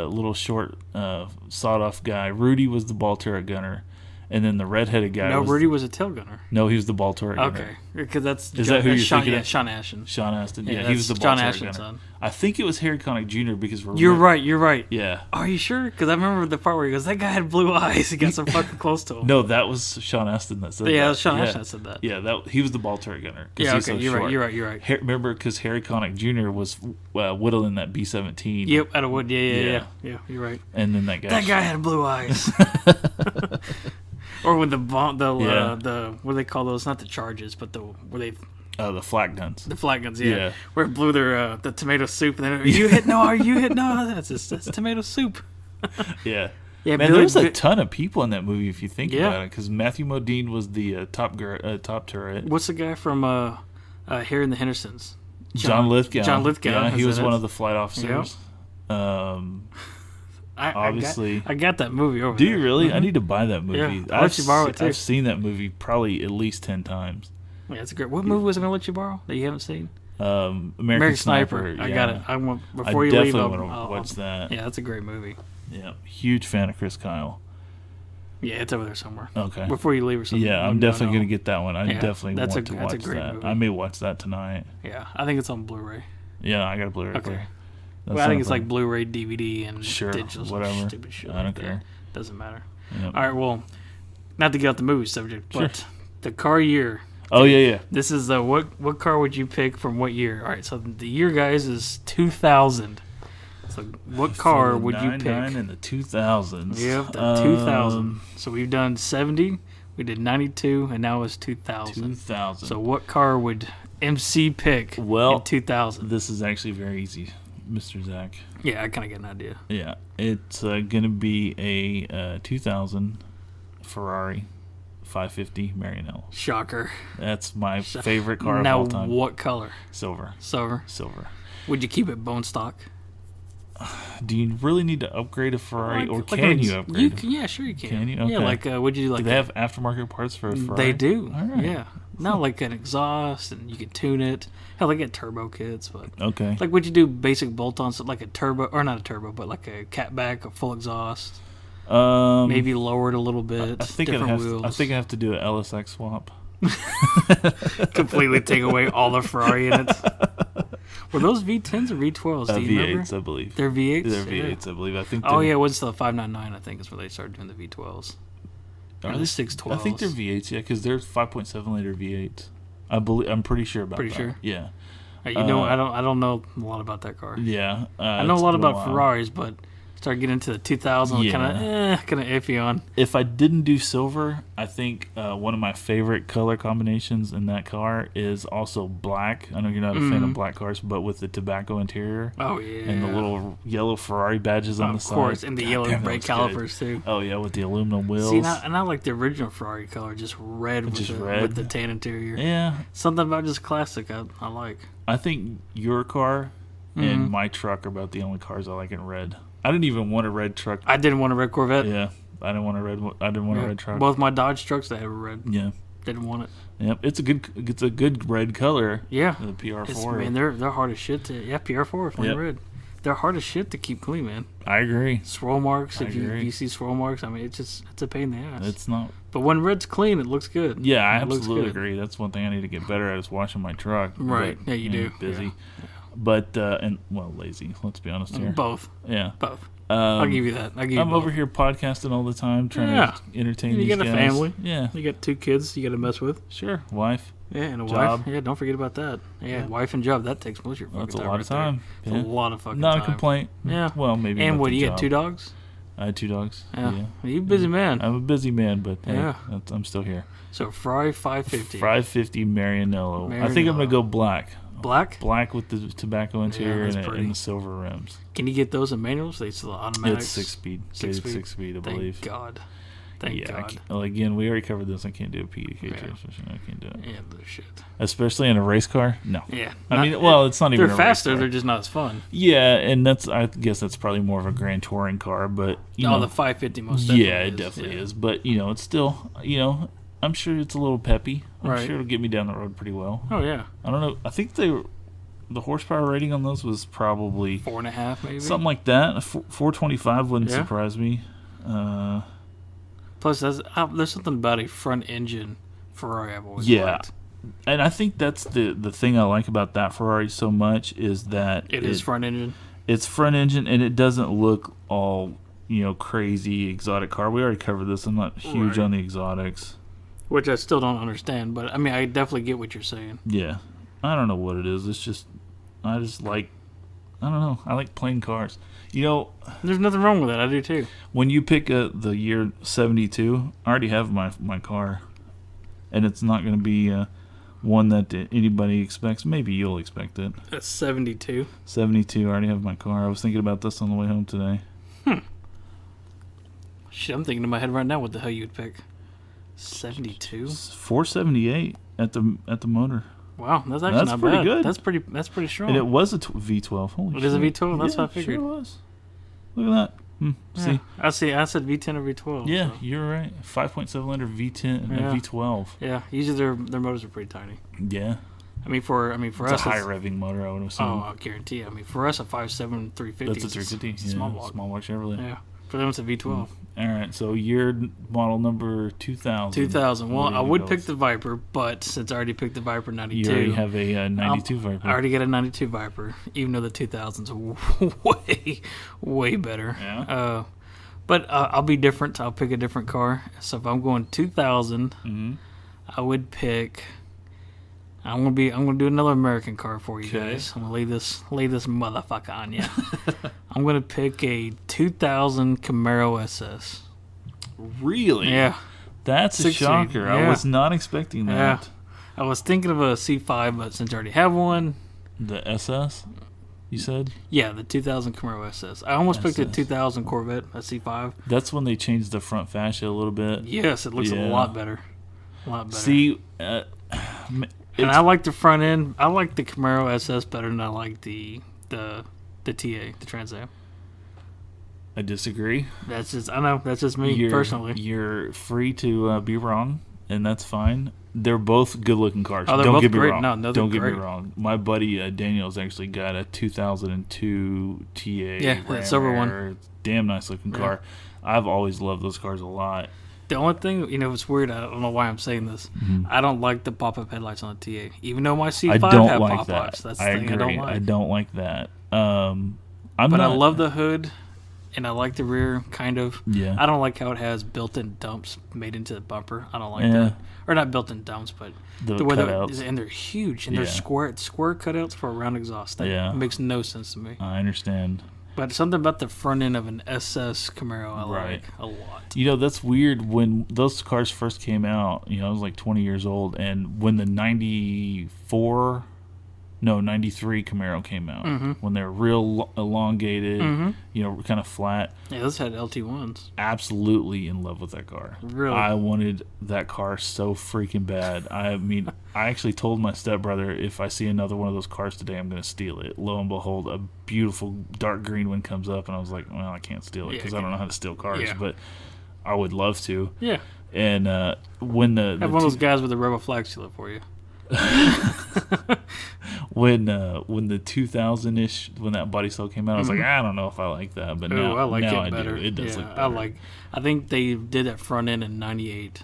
little short sawed-off guy. Rudy was the ball turret gunner. And then the redheaded guy Rudy was a tail gunner. No, he was the ball turret gunner. Okay. Because that's... Is that who you're thinking of? Sean Astin. Sean Astin. Yeah, he was the ball turret gunner. Son. I think it was Harry Connick Jr. because... You're right. Yeah. Are you sure? Because I remember the part where he goes, that guy had blue eyes. He got so fucking close to him. No, that was Sean Astin that said that. Yeah, it was Sean Astin that said that. Yeah, he was the ball turret gunner. Yeah, okay, you're right. Remember, because Harry Connick Jr. was whittling that B-17. Yep, out of wood. Yeah, you're right. And then that guy had blue eyes. Or with the what do they call those? Not the charges, but the flak guns. The flak guns, yeah. Where it blew their the tomato soup, and then are you hit? No, that's tomato soup. Yeah. Yeah, man, there was a ton of people in that movie if you think about it, because Matthew Modine was the top turret. What's the guy from Harry and the Hendersons? John Lithgow. John Lithgow. Yeah, he was one of the flight officers. Yep. Obviously, I got that movie over there. Do there. you really? Mm-hmm. I need to buy that movie. Yeah, I'll let you borrow it too. I've seen that movie probably at least 10 times. Yeah, it's great. What movie was I going to let you borrow that you haven't seen? American Sniper. I yeah. got it. Before you leave, definitely want to watch that. Yeah, that's a great movie. Yeah, huge fan of Chris Kyle. Yeah, it's over there somewhere. Okay. Before you leave or something. Yeah, I'm definitely going to get that one. I definitely want to watch that's a great that. movie. I may watch that tonight. Yeah, I think it's on Blu-ray. Yeah, I got a Blu-ray. Okay. Well, I think it's like Blu-ray, DVD, and sure, digital. Whatever. Stupid shit. I don't care. Doesn't matter. Yep. All right, well, not to get off the movie subject, but the car year. Oh, yeah. This is what car would you pick from what year? All right, so the year, guys, is 2000. So what car would you pick? In the 2000s. Yep, the 2000. So we've done 70, We did 92, and now it's 2000. 2000. So what car would MC pick in 2000? This is actually very easy, Mr. Zach. Yeah, I kind of get an idea. Yeah, it's going to be a 2000 Ferrari 550 Maranello. Shocker. That's my favorite car of now, all time. What color? Silver. Silver. Would you keep it bone stock? Do you really need to upgrade a Ferrari, or can you upgrade it? Yeah, sure you can. Can you? Okay. Yeah, would you do like? Do they have aftermarket parts for a Ferrari? They do. All right. Yeah. Not like an exhaust, and you can tune it. Hell, they get turbo kits, but okay. Like, would you do basic bolt-ons, like a turbo, or not a turbo, but like a catback, a full exhaust? Maybe lower it a little bit. I think wheels. I think I have to do an LSX swap. Completely take away all the Ferrari in it. Were those V10s or V12s? Do you remember? V8s, I believe. They're V8s? They're V8s, I believe. I think. Oh, yeah, it was the 599, I think, is where they started doing the V12s. Or the 612s. I think they're V8s, yeah, because they're 5.7 liter V8s. I'm pretty sure about that. Pretty sure? Yeah. I don't know a lot about that car. Yeah. I know a lot about Ferraris, but start getting into the 2000s, kind of iffy on. If I didn't do silver, I think one of my favorite color combinations in that car is also black. I know you're not a fan of black cars, but with the tobacco interior. Oh, yeah. And the little yellow Ferrari badges on the side. Of course, and the yellow brake calipers, too. Oh, yeah, with the aluminum wheels. See, and I like the original Ferrari color, just red with the tan interior. Yeah. Something about just classic I like. I think your car and my truck are about the only cars I like in red. I didn't even want a red truck. I didn't want a red Corvette. Yeah, I didn't want a red truck. Both my Dodge trucks, they have red. Yeah, didn't want it. Yep, it's a good red color. Yeah, the PR4. Man, they're hard as shit to. Yeah, PR4 flame red. They're hard as shit to keep clean, man. I agree. Swirl marks. If you see swirl marks, I mean, it's a pain in the ass. It's not. But when red's clean, it looks good. Yeah, I absolutely agree. That's one thing I need to get better at is washing my truck. Right. Yeah, you do. Busy. Yeah. But lazy. Let's be honest here. Both. Yeah. Both. I'll give you that. I'm over here podcasting all the time, trying to entertain these guys. You got a family. Yeah. You got 2 kids you got to mess with. Sure. Wife. Yeah, and a job. wife. Yeah, don't forget about that. Yeah, wife and job. That takes most of your fucking time. That's a lot of time. It's a lot of fucking time. time. Not a complaint. Yeah. Well, maybe. And what, you got 2 dogs? I had 2 dogs. Yeah. You're a busy man. I'm a busy man, but hey, I'm still here. So, Ferrari 550. 550 Maranello. I think I'm going to go black. Black? Black with the tobacco interior and the silver rims. Can you get those in manuals? They still automatics? It's 6-speed. 6-speed, I believe. Thank God. Thank God. Well, again, we already covered this. I can't do a PDK transmission. I can't do it. Yeah, no shit. Especially in a race car? No. Yeah. I mean, it's not even they're a faster. Race car. They're just not as fun. Yeah, and I guess that's probably more of a grand touring car, but, the 550 most definitely is. It definitely is. But, it's still, I'm sure it's a little peppy. I'm sure it'll get me down the road pretty well. Oh, yeah. I don't know. I think the horsepower rating on those was probably 4.5, maybe something like that. 425 wouldn't surprise me. Plus, there's something about a front engine Ferrari I've always liked. And I think that's the thing I like about that Ferrari so much is that it is front engine. It's front engine, and it doesn't look all crazy exotic car. We already covered this. I'm not huge on the exotics, which I still don't understand. But I mean, I definitely get what you're saying. Yeah, I don't know what it is. It's just I just like, I don't know. I like plain cars. There's nothing wrong with that. I do too. When you pick the year 72, I already have my car, and it's not going to be one that anybody expects. Maybe you'll expect it. That's 72. 72. I already have my car. I was thinking about this on the way home today. Shit, I'm thinking in my head right now what the hell you would pick. 72? 478 at the motor. Wow, that's actually not pretty bad. Good. That's pretty strong. And it was a V12. Holy shit. It is a V12? That's what I figured. Sure was. Look at that. See? I said V10 or V12. Yeah, you're right. 5.7 liter V10 and V12. Yeah, usually their motors are pretty tiny. Yeah. I mean for us, it's a high revving motor, I would assume. Oh, I guarantee. I mean, for us, a 5.7 350. That's a 350. Small block Chevrolet. Yeah. For them, it's a V12. All right, so year model number 2000. 2000. Well, I would pick the Viper, but since I already picked the Viper 92. You already have a 92 Viper. I already got a 92 Viper, even though the 2000's way, way better. Yeah. But I'll be different. I'll pick a different car. So if I'm going 2000, I would pick... I'm gonna do another American car for you guys. I'm gonna lay this motherfucker on you. I'm gonna pick a 2000 Camaro SS. Really? Yeah. That's a shocker. Yeah. I was not expecting that. Yeah. I was thinking of a C5, but since I already have one. The SS, you said? Yeah, the 2000 Camaro SS. I almost picked a 2000 Corvette, a C5. That's when they changed the front fascia a little bit. Yes, it looks a lot better. A lot better. See, and I like the front end. I like the Camaro SS better than I like the TA, the Trans Am. I disagree. That's just me personally. You're free to be wrong, and that's fine. They're both good-looking cars. Oh, Don't both get me great. wrong. No, Don't get great. me wrong. My buddy Daniel's actually got a 2002 TA. Yeah, that silver one. Damn nice-looking car. I've always loved those cars a lot. The only thing, it's weird. I don't know why I'm saying this. Mm-hmm. I don't like the pop-up headlights on the TA, even though my C5 have pop-ups. That's the thing I don't like. I don't like that. I love the hood, and I like the rear, kind of. Yeah. I don't like how it has built-in dumps made into the bumper. I don't like that. Or not built-in dumps, but the way cutouts. And they're huge, and they're square cutouts for a round exhaust. That makes no sense to me. I understand. But something about the front end of an SS Camaro I like a lot. That's weird. When those cars first came out, I was like 20 years old, and when the 93 Camaro came out, when they're real elongated, kind of flat. Yeah, those had LT1s. Absolutely in love with that car. Really? I wanted that car so freaking bad. I mean, I actually told my stepbrother, if I see another one of those cars today, I'm going to steal it. Lo and behold, a beautiful dark green one comes up, and I was like, well, I can't steal it because I don't know how to steal cars, but I would love to. Yeah. And when have one of those guys with the rubber flag steal it for you. When the 2000-ish, when that body cell came out, I was like, I don't know if I like that, but now I better. Do. It does look better. I think they did that front end in 98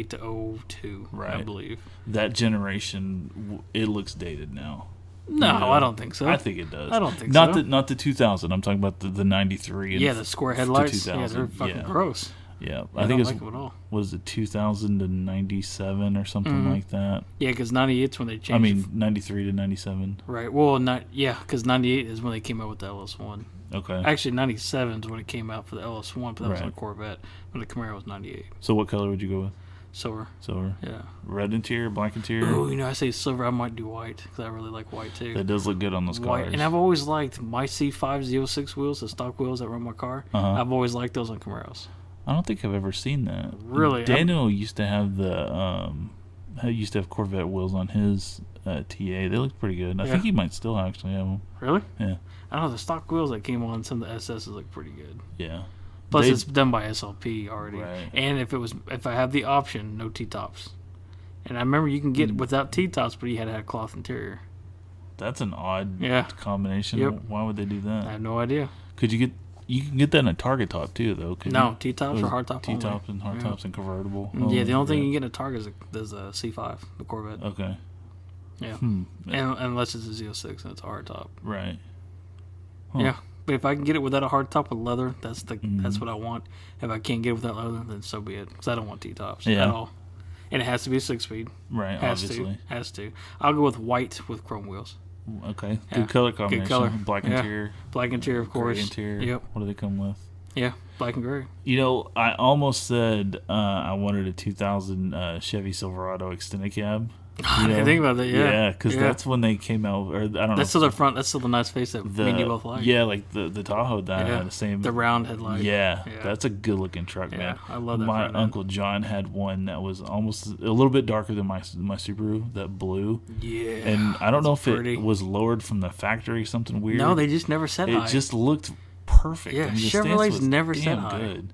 to 02, I believe. That generation, it looks dated now. No, I don't think so. I think it does. I don't think so. Not the 2000. I'm talking about the 93. And the square headlights. Yeah, they're fucking gross. Yeah, I think it's like them at all. Was it 2000 to 97 or something like that? Yeah, because 98's when they changed. I mean, 93 to 97. Right. Well, because 98 is when they came out with the LS1. Okay. Actually, 97 is when it came out for the LS1, but that was on a Corvette. When the Camaro was 98. So what color would you go with? Silver. Yeah. Red interior, black interior? Oh, I say silver. I might do white because I really like white too. That does look good on those cars. And I've always liked my C5 06 wheels, the stock wheels that run my car. I've always liked those on Camaros. I don't think I've ever seen that. Really? Daniel used to have Corvette wheels on his TA. They look pretty good. I think he might still actually have them. Really? Yeah. I don't know. The stock wheels that came on some of the SSs look pretty good. Yeah. Plus, it's done by SLP already. Right. And if I have the option, no T-tops. And I remember you can get without T-tops, but you had to have cloth interior. That's an odd combination. Yep. Why would they do that? I have no idea. You can get that in a Target top too, though. No, T-tops or hardtop only. T-tops and hardtops and convertible. Yeah, the only thing you can get in a Target is a C5, the Corvette. Okay. Yeah. And unless it's a 06 and it's a hardtop. Right. Huh. Yeah, but if I can get it without a hardtop with leather, that's what I want. If I can't get it without leather, then so be it. Because I don't want T-tops at all. And it has to be a 6-speed. Right, obviously. Has to. I'll go with white with chrome wheels. Okay. Good color combination. Good color. Black interior. Black interior, of course. Gray interior. Yep. What do they come with? Yeah, black and gray. I almost said I wanted a 2000 Chevy Silverado extended cab. I didn't think about that. Yeah, because that's when they came out. Or I don't know. That's still the front. That's still the nice face that me and you both like. Yeah, like the Tahoe that had the same. The round headlight. Yeah, that's a good looking truck, man. I love that. My Uncle John had one that was almost a little bit darker than my Subaru, that blue. Yeah. And I don't know if it was lowered from the factory, something weird. No, they just never set high. It just looked perfect. Yeah, Chevrolet's never set high. Good.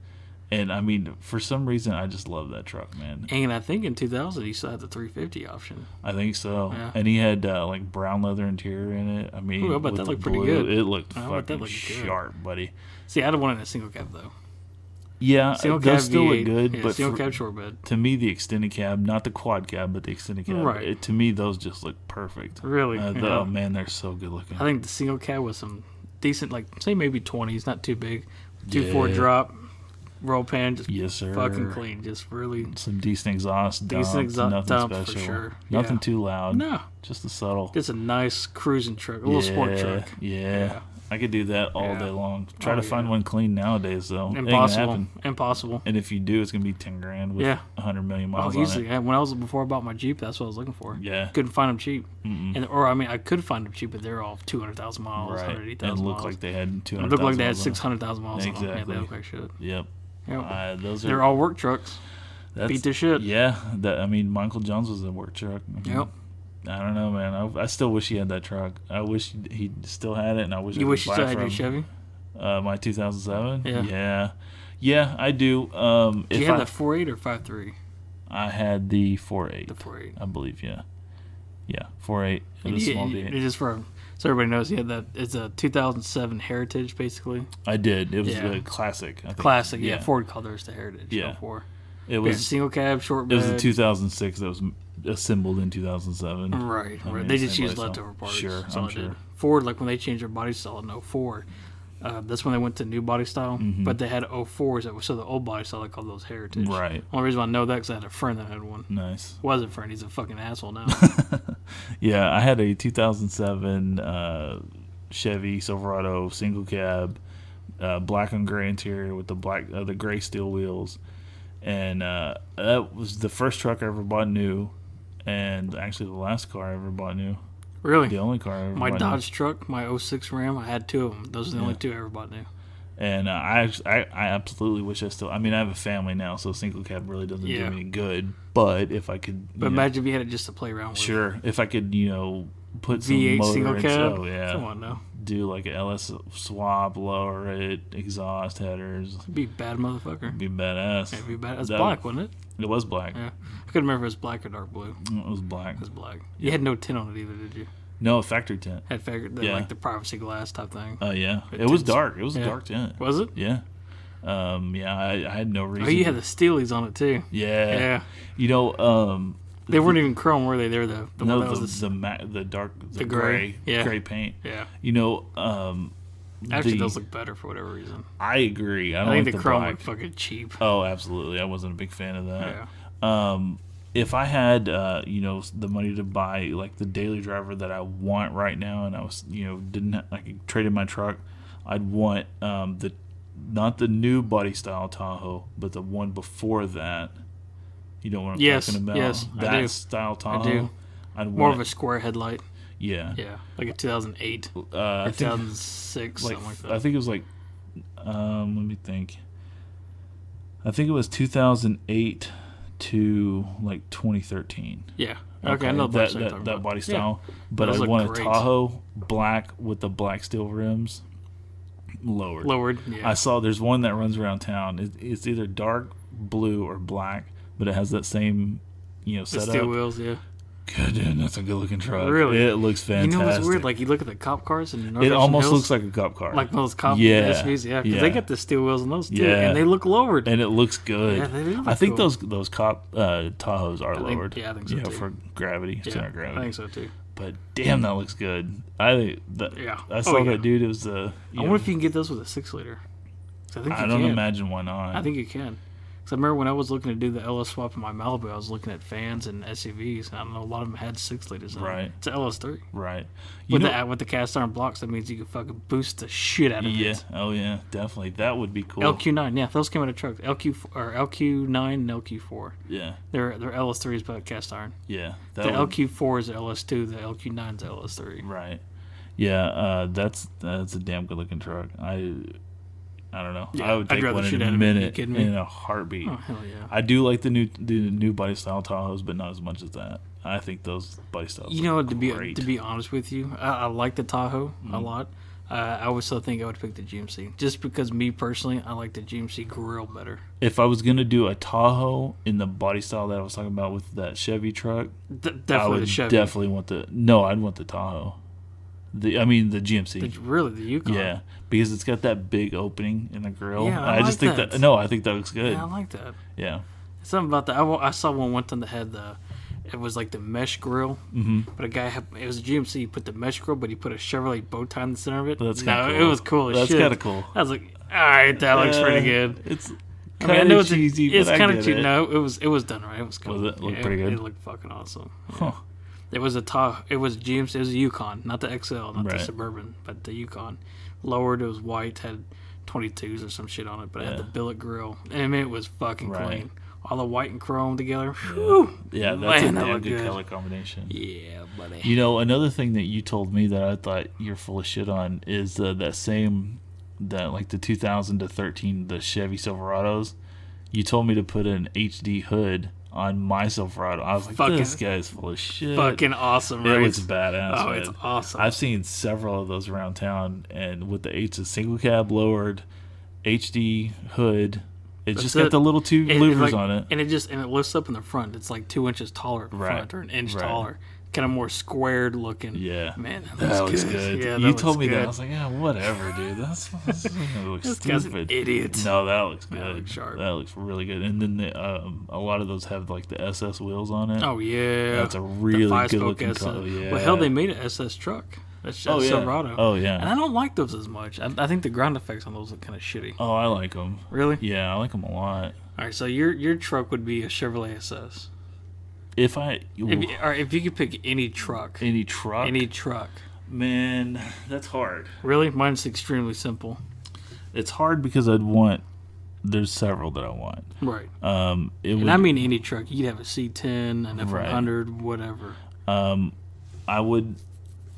And I mean, for some reason, I just love that truck, man. And I think in 2000 he still had the 350 option. I think so. Yeah. And he had like brown leather interior in it. I mean, I bet that looked pretty good. It looked fucking sharp, buddy. See, I'd have wanted a single cab though. Yeah, those still look good, but single cab short bed. To me, the extended cab, not the quad cab, but the extended cab, to me, those just look perfect. Really? Oh man, they're so good looking. I think the single cab was some decent, like say maybe 20s, not too big, 2.4 drop. Roll pan, just fucking clean, just really some decent exhaust, nothing special, for sure. Nothing too loud. No, just a subtle, just a nice cruising truck, a little sport truck. Yeah. I could do that all day long. Try to find one clean nowadays, though. Impossible. And if you do, it's gonna be $10,000 with 100 million miles on easily. it. When I bought my Jeep, that's what I was looking for. Yeah, couldn't find them cheap. I could find them cheap, but they're all 200,000 miles, 180,000 miles. And look like they had 200,000. It looked like they had 600,000 miles on them. Exactly. Yeah, they look like shit. Yep. They're all work trucks. Beat the shit. Yeah. Michael Jones was a work truck. Yep. I don't know, man. I still wish he had that truck. I wish he still had it, and I wish you wish you still had your Chevy. My 2007. Yeah, I do. Did you have the 4.8 or 5.3? I had the 4.8. The 4.8, I believe. Yeah, 4.8. It was a small V8. Just so everybody knows, he had that. It's a 2007 Heritage, basically. I did. It was a classic. I think. Classic. Yeah. Ford called theirs the Heritage. Yeah. Before. It was single cab, short bed. It was the 2006 that was assembled in 2007. Right. They just used leftover parts. Sure, I'm sure. Ford, like when they changed their body style in 04, that's when they went to new body style. But they had 04s, so the old body style, they called those Heritage. Right. Only reason I know that because I had a friend that had one. Nice. Wasn't a friend, he's a fucking asshole now. Yeah, I had a 2007 Chevy Silverado single cab, black on gray interior with the gray steel wheels. And that was the first truck I ever bought new, and actually the last car I ever bought new. Really? The only car I ever bought new. My Dodge truck, my 06 Ram, I had two of them. Those are the only two I ever bought new. And I absolutely wish I still... I mean, I have a family now, so single cab really doesn't do me any good. But if I could... But imagine if you had it just to play around with. Sure. If I could, put some V8 motor single cab? Oh, yeah. Come on now. Do like an LS swap, lower it, exhaust headers. It'd be a bad motherfucker. It'd be badass. It'd be bad. It's black, wasn't it? It was black. Yeah. I couldn't remember if it was black or dark blue. It was black. It was black. You had no tint on it either, did you? No, factory tint. Had like the privacy glass type thing. Oh, yeah. It was dark. It was a dark tint. Was it? Yeah. I had no reason. Oh, you had the Steelies on it, too. Yeah. Yeah. They weren't even chrome, were they? They were the no, one that was the gray paint. Yeah. Actually, those look better for whatever reason. I agree. I think like the chrome black. looked fucking cheap. Oh, absolutely. I wasn't a big fan of that. Yeah. If I had, the money to buy like the daily driver that I want right now, and I was, I could trade in my truck, I'd want not the new body style Tahoe, but the one before that. You know what I'm talking about? Yes, that I do. Style Tahoe. I do. More of a square headlight. Yeah. Yeah, like a 2008 or 2006, something like that. I think it was like, let me think. I think it was 2008 to like 2013. Yeah. Okay, I know that body style. Yeah. But I want a Tahoe black with the black steel rims. Lowered. Yeah. I saw there's one that runs around town. It's either dark blue or black, but it has that same, setup. The steel wheels, yeah. Good, dude, that's a good-looking truck. Really? It looks fantastic. You know what's weird? Like, you look at the cop cars and it almost looks like a cop car. Like those cop SUVs, yeah. Because they got the steel wheels on those, too. Yeah. And they look lowered. And it looks good. Yeah, they do look I think those cop Tahoes are lowered. Yeah, I think so, too. For gravity, center gravity. I think so, too. But, damn, that looks good. I saw that dude. It was the... I wonder if you can get those with a 6-liter. I don't imagine why not. I think you can. I remember when I was looking to do the LS swap in my Malibu, I was looking at fans and SUVs, and I don't know, a lot of them had 6-liters in them. It's an LS3. Right. With the cast iron blocks, that means you can fucking boost the shit out of it. Yeah. Oh, yeah. Definitely. That would be cool. LQ9, yeah. Those came out of trucks. LQ9 and LQ4. Yeah. They're LS3s, but cast iron. Yeah. The LQ4 is the LS2. The LQ9 is the LS3. Right. Yeah. That's a damn good looking truck. I don't know. Yeah, I would take one in a minute, in a heartbeat. Oh, hell yeah. I do like the new body style Tahoes, but not as much as that. I think those body styles to be honest with you, I like the Tahoe a lot. I also think I would pick the GMC. Just because me personally, I like the GMC grill better. If I was going to do a Tahoe in the body style that I was talking about with that Chevy truck, definitely the Chevy. Definitely I'd want the Tahoe. The GMC. The Yukon. Yeah, because it's got that big opening in the grill. Yeah, I just think that. No, I think that looks good. Yeah, I like that. Yeah. Something about that. I saw one time that had it was like the mesh grill, but it was a GMC. He put the mesh grill, but he put a Chevrolet bow tie in the center of it. That's cool. It was cool as shit. That's kind of cool. I was like, all right, that looks pretty good. It's kind of cheesy, it's kind of cheesy. No, it was done right. It was cool. Was it? Looked pretty good. It looked fucking awesome. Yeah. Huh. It was a GMC. It was a Yukon, not the XL, not the Suburban, but the Yukon. Lowered, it was white, had 22s or some shit on it, but it had the billet grill. And I mean, it was fucking clean. All the white and chrome together. Yeah, that's a damn good color combination. Yeah, buddy. You know, another thing that you told me that I thought you're full of shit on is like the 2000 to 13, the Chevy Silverados. You told me to put an HD hood on my Silverado. I was like, this guy's full of shit. Fucking awesome, right? It was badass. Oh, man. it's awesome. I've seen several of those around town, and with the single cab lowered, HD hood. It's just got the little two louvers on it. And it lifts up in the front. It's like 2 inches taller at the front, or an inch taller. Kind of more squared looking. Yeah. Man, that looks good. Yeah, you told me that. I was like, yeah, whatever, dude. That looks this guy's an idiot. No, that looks good. That looks sharp. That looks really good. And then a lot of those have like the SS wheels on it. Oh, yeah. That's a really good looking car. Yeah. Well, hell, they made an SS truck. That's Silverado. Oh, yeah. And I don't like those as much. I think the ground effects on those look kind of shitty. Oh, I like them. Really? Yeah, I like them a lot. All right, so your truck would be a Chevrolet SS. If you could pick any truck. Any truck? Man, that's hard. Really? Mine's extremely simple. It's hard because there's several that I want. Right. I mean any truck. You could have a C10, an F100, whatever. I would...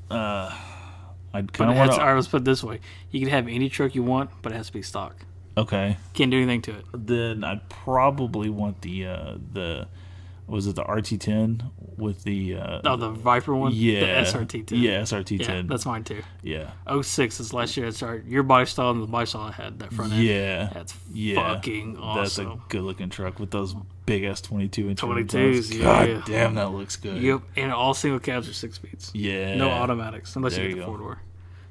I'd kind of want to... All right, let's put it this way. You can have any truck you want, but it has to be stock. Okay. Can't do anything to it. Then I'd probably want the was it the RT10 with the... the Viper one? Yeah. The SRT10. Yeah, SRT10. Yeah, that's mine too. Yeah. 06 is last year. Your body style and the body style I had, that front end. Yeah. That's fucking awesome. That's a good looking truck with those big ass 22-inch 22s, yeah. God damn, that looks good. Yep, and all single cabs are 6 speeds. Yeah. No automatics, unless there you get the 4-door.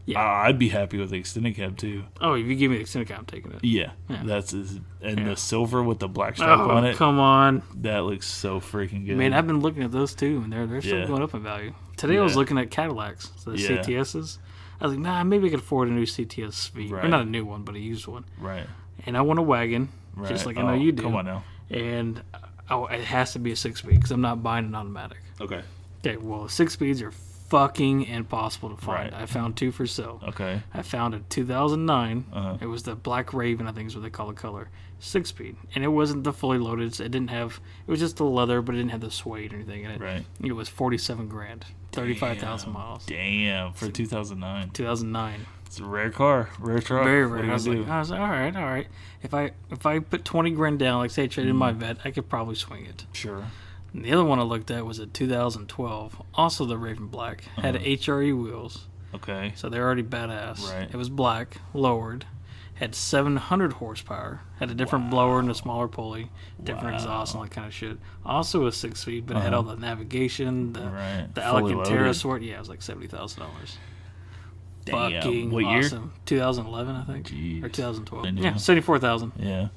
Yeah. I'd be happy with the extended cab too. Oh, if you give me the extended cab, I'm taking it. Yeah. The silver with the black stripe on it. Come on. That looks so freaking good. Man, I've been looking at those too, and they're still going up in value. Today I was looking at Cadillacs, so the CTSs. I was like, maybe I could afford a new CTS Speed. Right. Or not a new one, but a used one. Right. And I want a wagon, just like I know you do. Come on now. And it has to be a 6-speed because I'm not buying an automatic. Okay. Okay, well, 6 speeds are fucking impossible to find. Right. I found 2 for sale. Okay. I found a 2009. It was the Black Raven, I think is what they call the color. 6-speed. And it wasn't the fully loaded. So it didn't have... It was just the leather, but it didn't have the suede or anything in it. Right. It was $47,000. 35,000 miles. Damn, for 2009. 2009. It's a rare car. Rare truck. Very rare. I was like, all right. If I put 20 grand down, like say I traded in my vet, I could probably swing it. Sure. And the other one I looked at was a 2012, also the Raven Black. Had HRE wheels. Okay. So they're already badass. Right. It was black, lowered, had 700 horsepower, had a different blower and a smaller pulley, different exhaust and all that kind of shit. Also a 6-speed, but it had all the navigation, the Alcantara sort. Yeah, it was like $70,000. Fucking what awesome. Year? 2011, I think. Jeez. Or 2012. Yeah, 74,000. Yeah.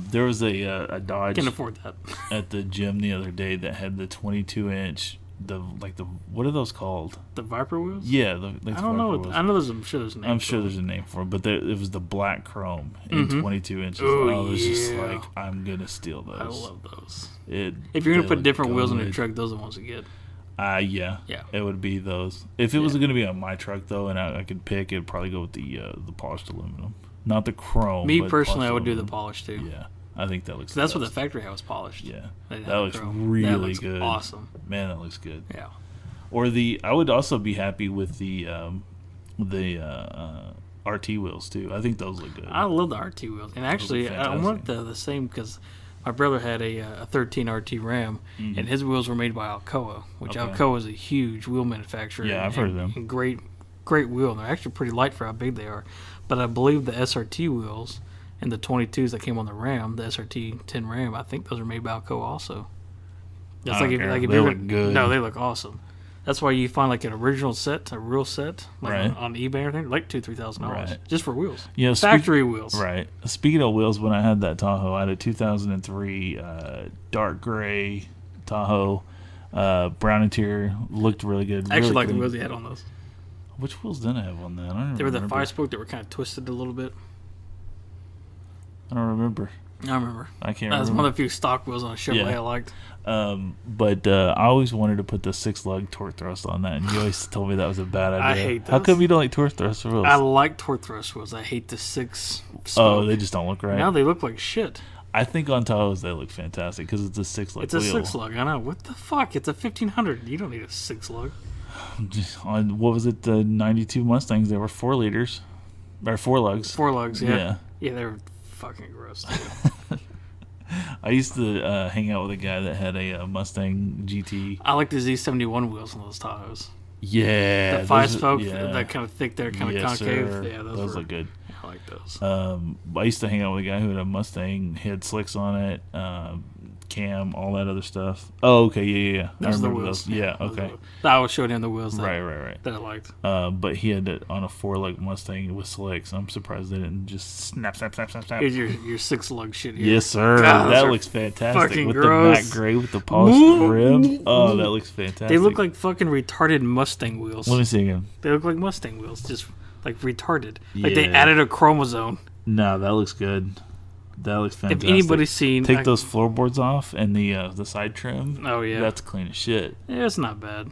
There was a Dodge. Can afford that. At the gym the other day that had the 22-inch. What are those called? The Viper wheels? Yeah, I don't know. I know I'm sure there's a name. I'm sure there's a name for it, but it was the black chrome in 22 inches. Ooh, I was just like, I'm gonna steal those. I love those. If you're gonna put different wheels on your truck, those are the ones to get. Yeah, it would be those. If it was going to be on my truck though, and I could pick, it'd probably go with the polished aluminum, not the chrome. Me personally, I would do the polished too. Yeah, I think that looks. So that's what the factory house polished. Yeah, that looks really good. Awesome, man. That looks good. Yeah. Or I would also be happy with the RT wheels too. I think those look good. I love the RT wheels, and actually, I want the same because. My brother had a 13 RT Ram, and his wheels were made by Alcoa, which Alcoa is a huge wheel manufacturer. Yeah, I've heard of them. And great wheel. And they're actually pretty light for how big they are. But I believe the SRT wheels and the 22s that came on the Ram, the SRT 10 Ram, I think those are made by Alcoa also. That's they look good. No, they look awesome. That's why you find like an original set, a real set, like on eBay or anything, like $2,000-$3,000 just for wheels. Yeah, factory wheels. Right. Speaking of wheels, when I had that Tahoe, I had a 2003 dark gray Tahoe, brown interior, looked really good. I actually like the wheels you had on those. Which wheels did I have on that? I don't remember. They were the 5-spoke that were kind of twisted a little bit. I don't remember. I remember. I can't remember. That was remember. one of the few stock wheels on a Chevrolet I liked. But I always wanted to put the 6-lug torque thrust on that, and you always told me that was a bad idea. I hate those. How come you don't like torque thrust wheels? I like torque thrust wheels. I hate the 6 spoke. Oh, they just don't look right? No, they look like shit. I think on Tahoes they look fantastic because it's a 6-lug wheel. It's a 6-lug, I know. What the fuck? It's a 1500. You don't need a 6-lug. On, what was it, the 92 Mustangs, they were 4 liters. Or 4 lugs. 4 lugs, yeah. Yeah, they were fucking gross, too. I used to hang out with a guy that had a Mustang GT. I like the Z71 wheels on those Tahoes. Yeah. The 5-spoke, that kind of thick there, kind of concave. Sir. Yeah, those look good. I like those. I used to hang out with a guy who had a Mustang, he had slicks on it, cam, all that other stuff. Oh, okay, yeah. Those are the wheels. Yeah, okay. I was showing him the wheels right. that I liked. But he had it on a 4-lug Mustang with slicks. I'm surprised they didn't just snap. Here's your 6-lug shit here. Yes, sir. God, that looks fantastic. With gross. The matte gray with the polished rim. Oh, that looks fantastic. They look like fucking retarded Mustang wheels. Let me see again. They look like Mustang wheels, just like retarded. Like they added a chromosome. No, that looks good. That looks fantastic. If anybody's seen... Take those floorboards off and the side trim. Oh, yeah. That's clean as shit. Yeah, it's not bad.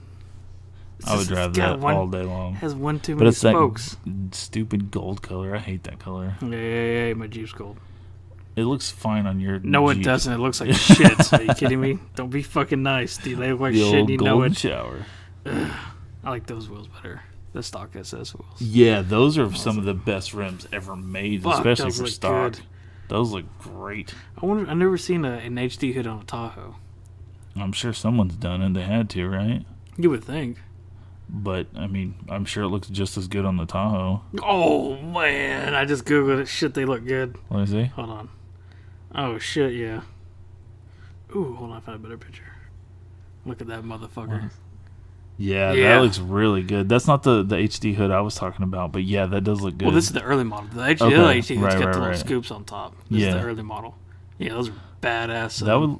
I would drive that all day long. It has one too many spokes. That stupid gold color. I hate that color. Yeah, my Jeep's gold. It looks fine on your No, Jeep. It doesn't. It looks like shit. Are you kidding me? Don't be fucking nice, dude. They look like shit and you know it. Shower. I like those wheels better. The stock SS wheels. Yeah, those are some of the best rims ever made, especially for stock. Good. Those look great. I've never seen an HD hood on a Tahoe. I'm sure someone's done it. They had to, right? You would think. But, I mean, I'm sure it looks just as good on the Tahoe. Oh, man. I just Googled it. Shit, they look good. Let me see. Hold on. Oh, shit, yeah. Ooh, hold on. I found a better picture. Look at that motherfucker. What? Yeah, that looks really good. That's not the HD hood I was talking about, but yeah, that does look good. Well, this is the early model. The HD hood's got the little right. scoops on top. This is the early model. Yeah, those are badass.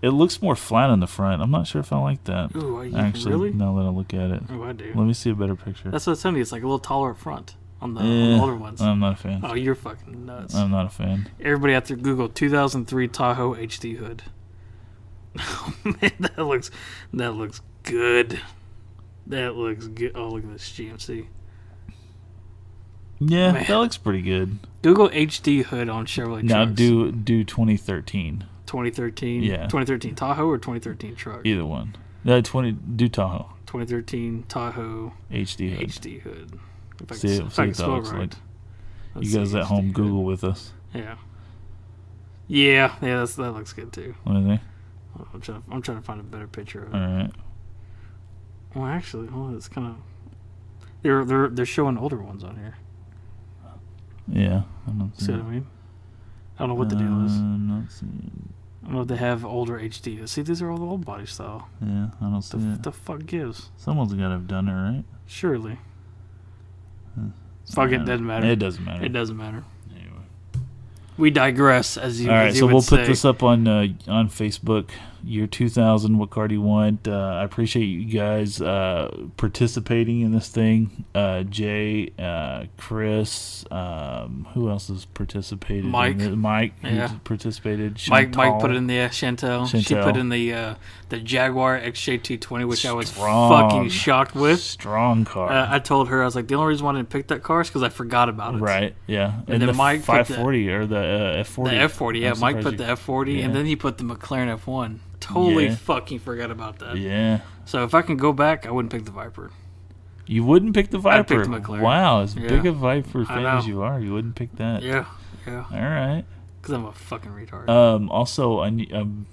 It looks more flat on the front. I'm not sure if I like that. Ooh, actually, really? Now that I look at it. Oh, I do. Let me see a better picture. That's what it's telling you. It's like a little taller up front on the older ones. I'm not a fan. Oh, you're fucking nuts. I'm not a fan. Everybody out there, Google 2003 Tahoe HD hood. Oh, man, that looks good. That looks good. Oh, look at this GMC. Yeah, man. That looks pretty good. Google HD hood on Chevrolet now trucks. do 2013. 2013? Yeah. 2013 Tahoe or 2013 truck? Either one. No, do Tahoe. 2013 Tahoe HD hood. HD hood. See what that looks like. You guys at home, Google with us. Yeah. Yeah, that looks good too. What do you think? I'm trying to find a better picture of it. All right. Well, actually, it's kind of they're showing older ones on here. Yeah, I'm not seeing. See what I mean? I don't know what the deal is. Not seeing. I don't know if they have older HD. See, these are all the old body style. Yeah, I don't see it. The fuck gives? Someone's got to have done it, right? Surely. Fuck it, doesn't matter. It doesn't matter. It doesn't matter. Anyway, we digress, as you. All right, as you so would we'll say. put this up on Facebook. Year 2000, what car do you want? I appreciate you guys participating in this thing. Jay, Chris, who else has participated? Mike, yeah, participated. Mike put it in the Chantel. She put in the Jaguar XJ220, which I was fucking shocked with. Strong car. I told her, I was like, the only reason why I didn't pick that car is because I forgot about it. Right. Yeah. And then the Mike 540 or the F40. The F40. Yeah, Mike put the F40, and then he put the McLaren F1. Totally fucking forgot about that. Yeah. So if I can go back, I wouldn't pick the Viper. You wouldn't pick the Viper? I'd pick the McLaren. Wow, as big a Viper fan as you are, you wouldn't pick that. Yeah. All right. Because I'm a fucking retard. Also, I'm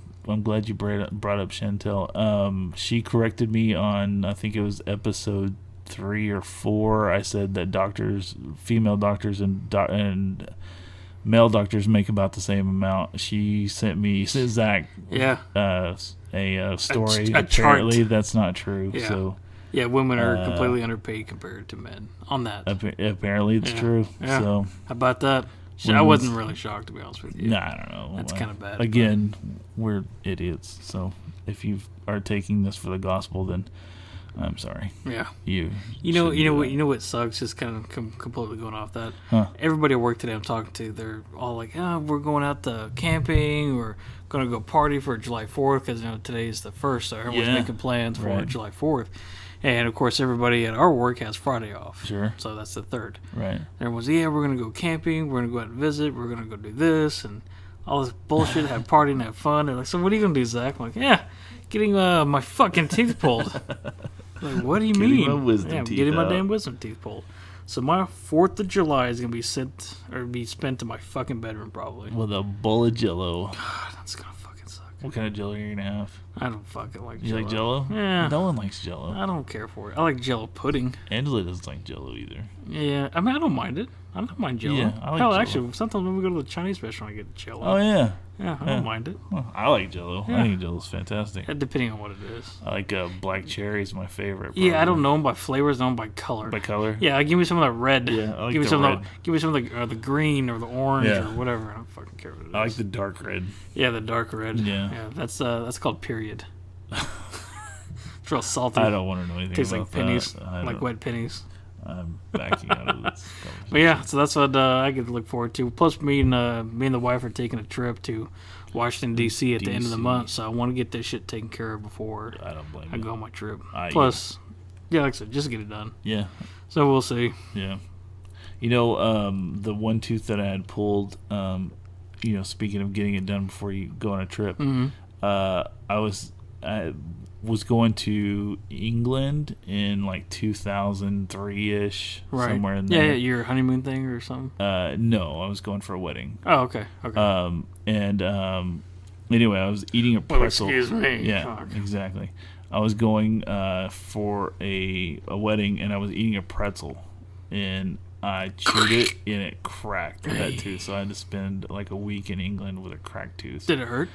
glad you brought up Chantel. She corrected me on, I think it was episode 3 or 4. I said that female doctors and male doctors make about the same amount. She sent Zach a story. A Apparently, chart. That's not true. Yeah. So yeah, women are completely underpaid compared to men on that. Apparently, it's true. Yeah. So how about that? I wasn't really shocked, to be honest with you. Nah, I don't know. That's kind of bad. Again, we're idiots. So if you are taking this for the gospel, then I'm sorry. Yeah. You know what sucks? Just kind of completely going off that. Huh. Everybody at work today I'm talking to, they're all like, "Oh, we're going out to camping. We're going to go party for July 4th because today's the 1st, so everyone's making plans for July 4th." And of course, everybody at our work has Friday off. Sure. So that's the 3rd. Right. Everyone's, we're going to go camping. We're going to go out and visit. We're going to go do this and all this bullshit. Have party and have fun. They're like, "So what are you going to do, Zach?" I'm like, getting my fucking teeth pulled. Like, what do you mean? My wisdom teeth getting my out. damn wisdom teeth pulled. So my 4th of July is gonna be spent in my fucking bedroom probably. With a bowl of Jello. God, that's gonna fucking suck. What kind of Jello are you gonna have? I don't fucking like Jello. You like Jello? Yeah. No one likes Jello. I don't care for it. I like Jello pudding. Angela doesn't like Jello either. Yeah, I mean I don't mind it. I don't mind Jello. Yeah, I like Hell, Jello. actually, sometimes when we go to the Chinese restaurant, I get Jello. Oh yeah. Yeah, I don't mind it. Well, I like Jello. Yeah. I think Jello's fantastic. Depending on what it is. I like black cherry is my favorite. Yeah, I probably. don't know them by flavors, I know them by color. By color? Yeah, give me some of that red. Yeah, I like give me the some red. Give me some of the green or the orange Yeah. or whatever. I don't fucking care what it is. I like the dark red. Yeah, the dark red. Yeah. That's called period. It's real salty. I don't want to know anything Tastes about like pennies, that. like wet pennies. I'm backing out of this conversation. But yeah, so that's what I get to look forward to. Plus, me and the wife are taking a trip to Washington D.C. at the end of the month, so I want to get this shit taken care of before I don't blame I you. go on my trip. Yeah. Plus, like I said, just get it done. Yeah. So we'll see. Yeah. You know, the one tooth that I had pulled, speaking of getting it done before you go on a trip, I was going to England in like 2003-ish, somewhere in there. Yeah, your honeymoon thing or something? No, I was going for a wedding. Oh, okay. Anyway, I was eating a pretzel. Excuse me. Yeah, Fuck. exactly. I was going for a wedding, and I was eating a pretzel, and I chewed it, and it cracked that tooth. So I had to spend like a week in England with a cracked tooth. Did it hurt?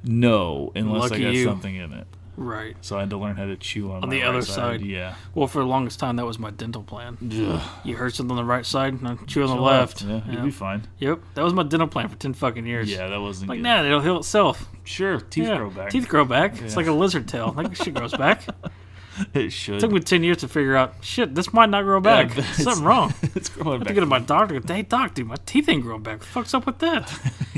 No, unless Lucky I got you. something in it. Right. So I had to learn how to chew on my the right other side. side. Yeah. Well, for the longest time, that was my dental plan. Ugh. You heard something on the right side, and I chew on the left. Yeah, you'll be fine. Yep, that was my dental plan for 10 fucking years. Yeah, that wasn't Like, good. nah, it'll heal itself. Sure, teeth grow back. Teeth grow back. It's Yeah. like a lizard tail. Like, shit grows back. It should. It took me 10 years to figure out, shit, this might not grow back. Yeah, There's something wrong. It's growing I have back. to go to my doctor. Hey, doc, dude, my teeth ain't growing back. What the fuck's up with that?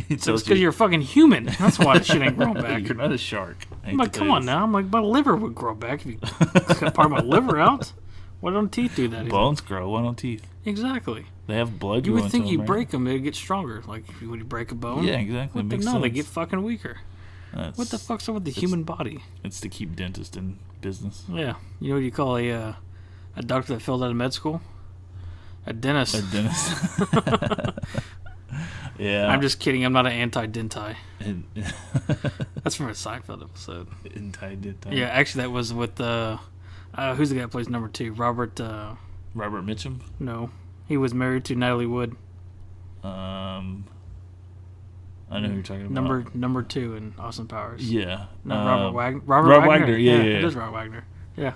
It's It's because you're a fucking human. That's why the shit ain't growing back. You're not a shark. I'm like, come on now. I'm like, my liver would grow back if you cut part of my liver out. Why don't teeth do that? Bones grow. Why don't teeth? Exactly. They have blood. You would going think to you them, break them, it'd get stronger. Like when you break a bone. Yeah, exactly. What the, Makes no, they sense. get fucking weaker. What the fuck's up with the human body? It's to keep dentists in business. Yeah. You know what you call a doctor that failed out of med school? A dentist. A dentist. Yeah. I'm just kidding. I'm not an anti-denti. And That's from a Seinfeld episode. anti-dentist. Yeah, actually, that was with who's the guy that plays number 2? Robert. Robert Mitchum. No, he was married to Natalie Wood. I know who you're talking about. Number 2 in Austin Powers. Yeah. No, Robert Wagner. Rob Wagner. Yeah. It is Robert Wagner. Yeah.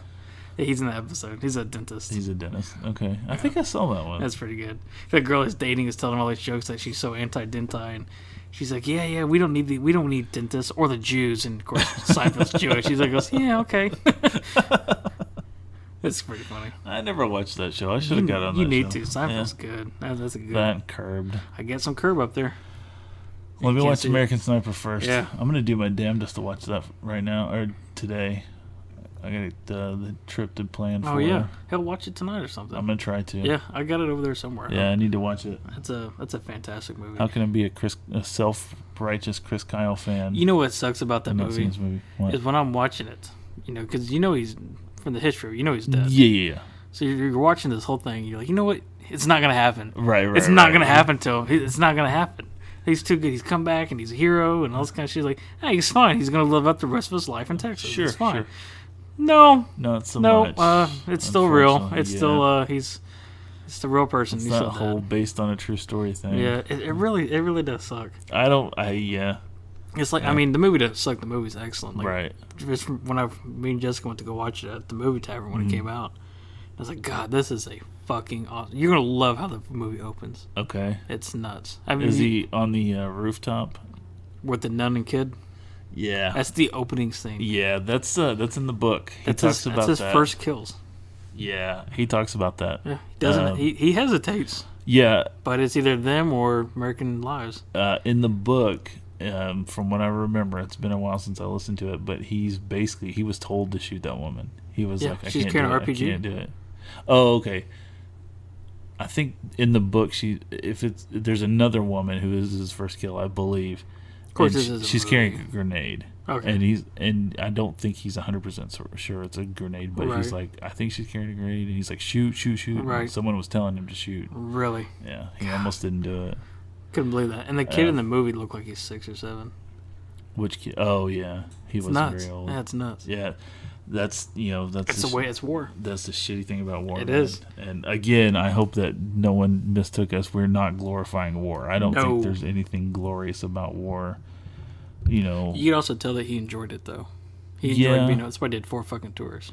Yeah, he's in that episode. He's a dentist. He's a dentist. Okay. I think I saw that one. That's pretty good. The girl he's dating is telling him all these jokes that she's so anti-denti, and she's like, "Yeah, we don't need dentists or the Jews." And of course, Seinfeld's Jewish. He's like, "Yeah, okay." It's pretty funny. I never watched that show. I should have got on that You need show. to. Seinfeld's good. That's a good. That Curbed. I get some Curb up there. Let me can't watch see it. American Sniper first. Yeah. I'm going to do my damnedest to watch that right now, or today. I got the trip to plan for. Oh yeah, he'll watch it tonight or something. I'm going to try to. Yeah, I got it over there somewhere. Yeah, I need to watch it. That's a fantastic movie. How can I be a self-righteous Chris Kyle fan? You know what sucks about that and not seen this movie? What? is when I'm watching it, because he's from the history. He's dead. Yeah. So you're watching this whole thing. You're like, you know what? It's not gonna happen. Right. It's not gonna happen to him. It's not gonna happen. He's too good. He's come back and he's a hero and all this kind of shit. Like, hey, he's fine. He's gonna live up the rest of his life in Texas. Sure, it's fine. sure. No, Not so much. it's still real. Unfortunately, It's yeah. still it's the real person. It's He's that still whole dead. based on a true story thing. Yeah, it really does suck. Yeah. It's like, Yeah. I mean, the movie doesn't suck. The movie's excellent. Like, Right. Just when me and Jessica went to go watch it at the movie tavern when it came out, I was like, God, this is a fucking awesome. You're gonna love how the movie opens. Okay. It's nuts. I mean, Is he on the rooftop? with the nun and kid? Yeah. That's the opening scene. Yeah, that's in the book. He talks about that. That's his first kills. Yeah, he talks about that. Yeah, he doesn't. He hesitates. Yeah, but it's either them or American Lives. In the book, from what I remember, it's been a while since I listened to it, but he was told to shoot that woman. He was like, I can't do it. I can't do it. Oh, okay. I think in the book, there's another woman who is his first kill, I believe. Of course, she's carrying a grenade. Okay. And I don't think he's 100% sure it's a grenade, but he's like, I think she's carrying a grenade, and he's like, shoot. Right. And someone was telling him to shoot. Really? Yeah, he almost didn't do it. Couldn't believe that. And the kid in the movie looked like he's 6 or 7. Which kid? Oh yeah, he was very old. Yeah, it's nuts. Yeah, that's the way it's war. That's the shitty thing about war. It is. And again, I hope that no one mistook us. We're not glorifying war. I don't think there's anything glorious about war. You could also tell that he enjoyed it, though. He enjoyed being. That's why he did 4 fucking tours.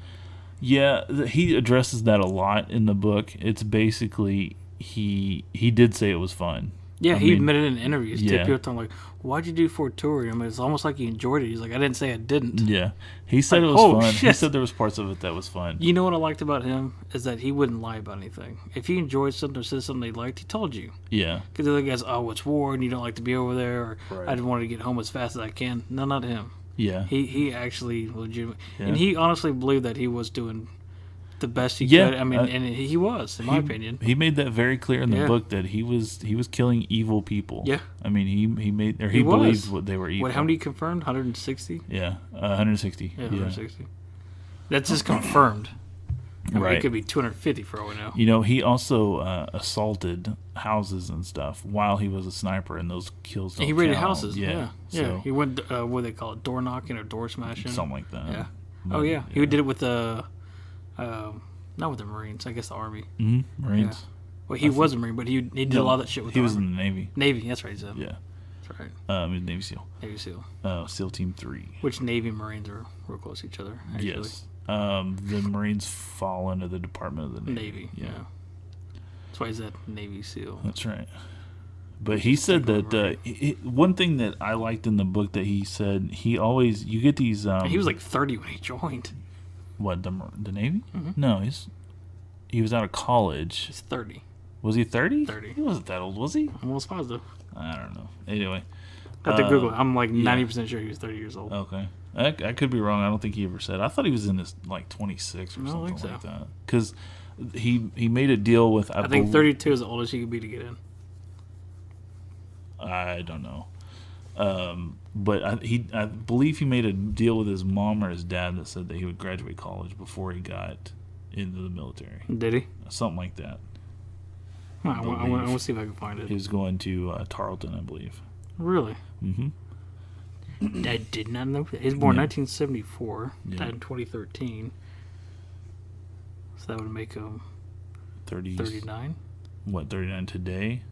Yeah, he addresses that a lot in the book. It's basically he did say it was fun. Yeah, he admitted in interviews. Yeah. People told him, like, why'd you do 4 tours? I mean, it's almost like he enjoyed it. He's like, I didn't say I didn't. Yeah. He said it was fun. Shit. He said there was parts of it that was fun. You know what I liked about him? Is that he wouldn't lie about anything. If he enjoyed something or said something he liked, he told you. Yeah. Because the other guys, it's war and you don't like to be over there, or I just wanted to get home as fast as I can. No, not him. Yeah. He actually legitimate. Yeah. And he honestly believed that he was doing the best he could. I mean, and he was, in my opinion. He made that very clear in the book that he was killing evil people. Yeah. I mean, he believed what they were evil. How many confirmed? 160? Yeah, 160. Yeah, 160. That's just confirmed. I mean, right. It could be 250 for all we know. He also assaulted houses and stuff while he was a sniper, and those kills don't He raided count. houses. Yeah. So, he went, what do they call it, door knocking or door smashing? Something like that. Yeah. But, he did it with the... not with the Marines, I guess the Army. Mm-hmm. Marines. Yeah. Well, he was a Marine, but he did a lot of that shit with the Army. He was in the Navy. Navy, that's right. So. Yeah. That's right. He was Navy SEAL. Navy SEAL. SEAL Team 3. Which Navy and Marines are real close to each other, actually. Yes. The Marines fall under the Department of the Navy. Yeah. That's why he's that Navy SEAL. That's right. But he said that one thing that I liked in the book that he said, you get these... he was like 30 when he joined. What, the Navy? Mm-hmm. No, he was out of college. He's 30. Was he 30? 30. He wasn't that old, was he? I'm almost positive. I don't know. Anyway. I have to Google it. I'm like 90% sure he was 30 years old. Okay. I could be wrong. I don't think he ever said. I thought he was in his like 26 or something like that. Because he made a deal with... I think 32 is the oldest he could be to get in. I don't know. But I believe he made a deal with his mom or his dad that said that he would graduate college before he got into the military. Did he? Something like that. I want to see if I can find it. He was going to Tarleton, I believe. Really? Mm-hmm. I did not know that. He was born in 1974. Died in 2013. So that would make him 39. What, 39 today?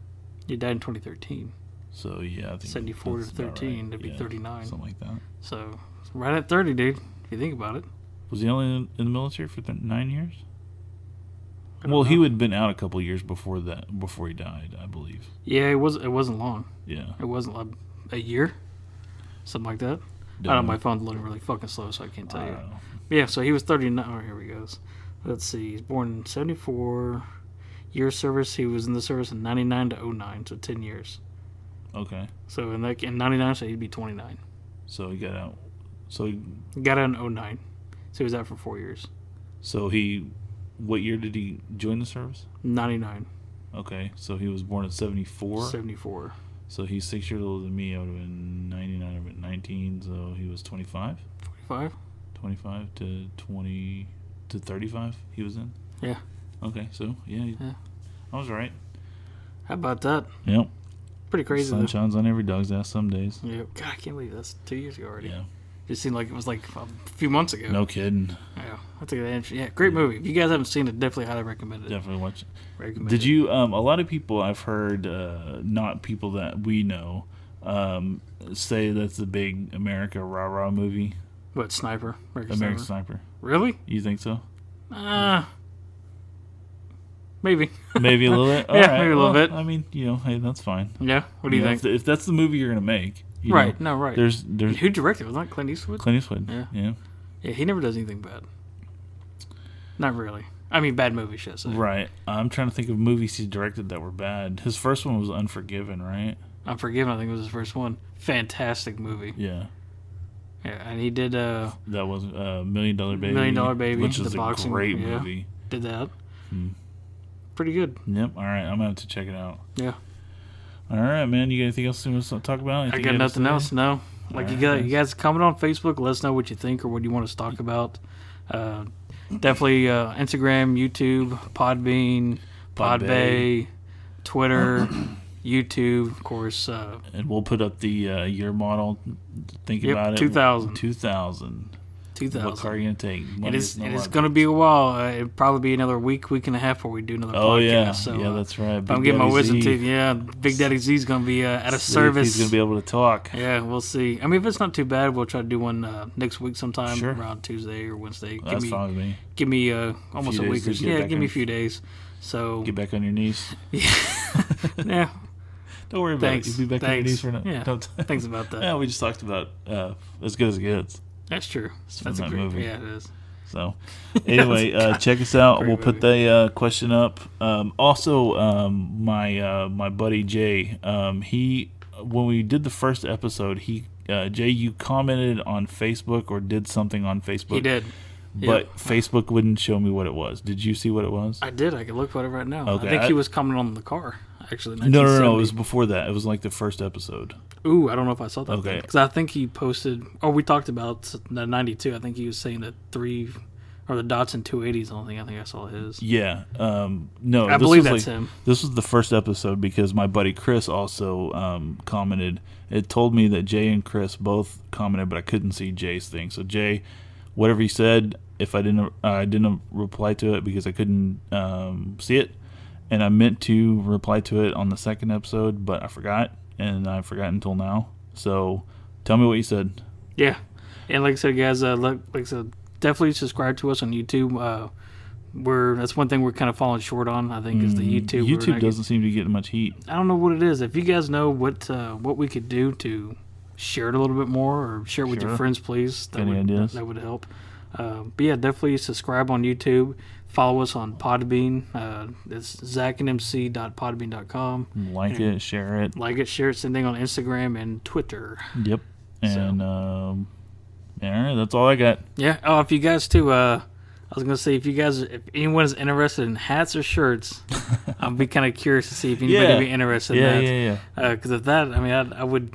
He died in 2013. So, yeah, I think 74 to 13 to be 39. Something like that. So, right at 30, dude, if you think about it. Was he only in the military for 9 years? Well, he would have been out a couple of years before he died, I believe. Yeah, it wasn't long. Yeah. It wasn't like a year? Something like that. I don't know, my phone's loading really fucking slow, so I can't tell you. Yeah, so he was 39. Oh, here we go. Let's see. He's born in 74. Year service, he was in the service in 99 to 09, so 10 years. Okay. So in 99, so he'd be 29. So he got out. He got out in 09. So he was out for 4 years. So what year did he join the service? 99. Okay, so he was born in 74? 74. So he's 6 years older than me. I would have been 99, I would have been 19, so he was 25? 25. 25 to 20 to 35 he was in? Yeah. Okay, so, yeah. I was right. How about that? Yep. Pretty crazy. Sun shines on every dog's ass some days. Yeah. God, I can't believe that's 2 years ago already. Yeah. It seemed like it was like a few months ago. No kidding. Yeah. That's a great movie. If you guys haven't seen it, definitely highly recommend it. Definitely watch it. Recommend Did it. you, a lot of people I've heard, not people that we know, say that's the big America rah-rah movie. What, Sniper? American Sniper. Really? You think so? Maybe. Maybe a little bit? Yeah, maybe a little bit. I mean, hey, that's fine. Yeah? What do you think? If that's the movie you're going to make. Right. No, right. There's who directed it? Was that Clint Eastwood? Clint Eastwood. Yeah. Yeah, he never does anything bad. Not really. I mean, bad movies, should I say. Right. I'm trying to think of movies he directed that were bad. His first one was Unforgiven, right? Unforgiven, I think, was his first one. Fantastic movie. Yeah. Yeah, and he did... that was $1 Million Baby. $1 Million Baby. Which is a great movie. Did that. Pretty good. Yep. All right. I'm going to have to check it out. Yeah. All right, man. You got anything else you want to talk about? I got nothing else, no. Like, you guys comment on Facebook. Let us know what you think or what you want us to talk about. Definitely Instagram, YouTube, Podbean, Podbay, Twitter, YouTube, of course. And we'll put up the year model. Think about it. 2000. 2000. What car are you going to take? And it's going to be a while. It'll probably be another week and a half before we do another podcast. Oh, yeah. So, yeah, that's right. I'm getting my wisdom teeth. Yeah, Big Daddy Z's going to be out of service. He's going to be able to talk. Yeah, we'll see. I mean, if it's not too bad, we'll try to do one next week sometime. Sure. Around Tuesday or Wednesday. That's fine with me. Give me almost a week or so. Yeah, give me a few days. So get back on your knees. Yeah. Don't worry about it. You'll be back on your knees for now. Yeah. Thanks about that. Yeah, we just talked about As Good as It Gets. That's true. That's a great movie. Yeah, it is. So, anyway, check us out. We'll put the question up. Also, my buddy Jay, when we did the first episode, Jay, you commented on Facebook or did something on Facebook. He did. But Facebook wouldn't show me what it was. Did you see what it was? I did. I can look for it right now. Okay. I think he was commenting on the car, actually. No. It was before that. It was like the first episode. Ooh, I don't know if I saw that. Okay. Because I think he posted, we talked about the 92. I think he was saying that the Datsun 280s. I think I saw his. Yeah. No. I believe that's him. This was the first episode because my buddy Chris also commented. It told me that Jay and Chris both commented, but I couldn't see Jay's thing. So Jay, whatever he said, if I didn't reply to it because I couldn't see it, and I meant to reply to it on the second episode, but I forgot, and I forgot until now. So tell me what you said. Yeah, and like I said, guys, like I said, definitely subscribe to us on YouTube. That's one thing we're kind of falling short on. I think is the YouTube. YouTube doesn't seem to get much heat. I don't know what it is. If you guys know what we could do to share it a little bit more, or share it with your friends, please. That would help. But yeah, definitely subscribe on YouTube. Follow us on Podbean. It's zakandmc.podbean.com. Like it, share it. Like it, share it. Same thing on Instagram and Twitter. Yep. And yeah, that's all I got. Yeah. Oh, if you guys too. I was gonna say if anyone is interested in hats or shirts, I'll be kind of curious to see if anybody would be interested in that. Yeah. Because of that, I mean, I'd we get a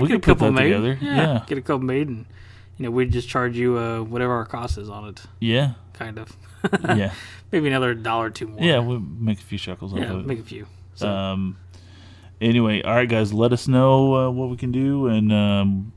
could couple put that made. Together. Yeah. Get a couple made, and we'd just charge you whatever our cost is on it. Yeah. Kind of. Yeah. Maybe another $1 or $2 more. Yeah, we'll make a few shekels off of it. Make a few. So. Anyway, all right, guys, let us know what we can do. And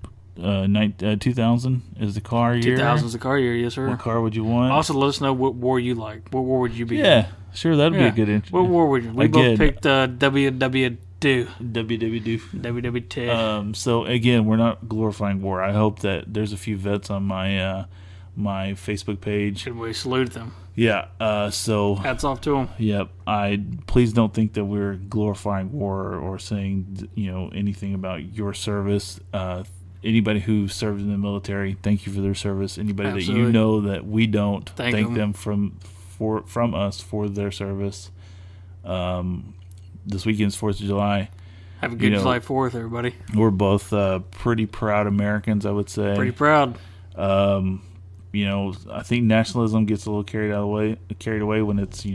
2000 is the car year. 2000 is the car year, yes, sir. What car would you want? Also, let us know what war you like. What war would you be? Yeah, sure, that'd be a good intro. What war would you? We both picked WW2. WW2. So again, we're not glorifying war. I hope that there's a few vets on my my Facebook page. And we salute them. Yeah. So hats off to them. Yep. Please don't think that we're glorifying war or saying anything about your service. Anybody who served in the military, thank you for their service. Anybody that you know that we don't, thank them from us for their service. This weekend's 4th of July. Have a good July 4th, everybody. We're both pretty proud Americans, I would say. Pretty proud. I think nationalism gets a little carried away when it's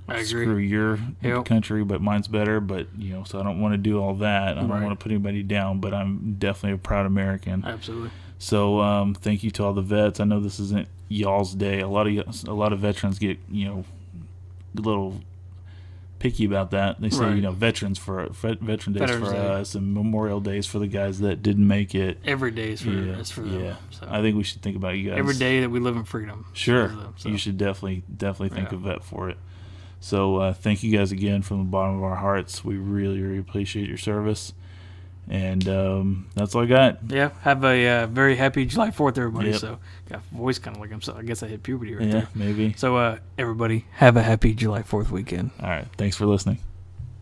I agree. Screw your country, but mine's better. But so I don't want to do all that. I don't want to put anybody down, but I'm definitely a proud American. Absolutely. So thank you to all the vets. I know this isn't y'all's day. A lot of veterans get a little picky about that. They say Veteran Days for us and Memorial Days for the guys that didn't make it. Every day is for them. Yeah. So I think we should think about you guys. Every day that we live in freedom. Sure. You should definitely think of vet for it. So thank you guys again from the bottom of our hearts. We really, really appreciate your service. And that's all I got. Yeah. Have a very happy July 4th, everybody. Yep. So got a voice kind of like himself. I guess I hit puberty right there. Yeah, maybe. So everybody, have a happy July 4th weekend. All right. Thanks for listening.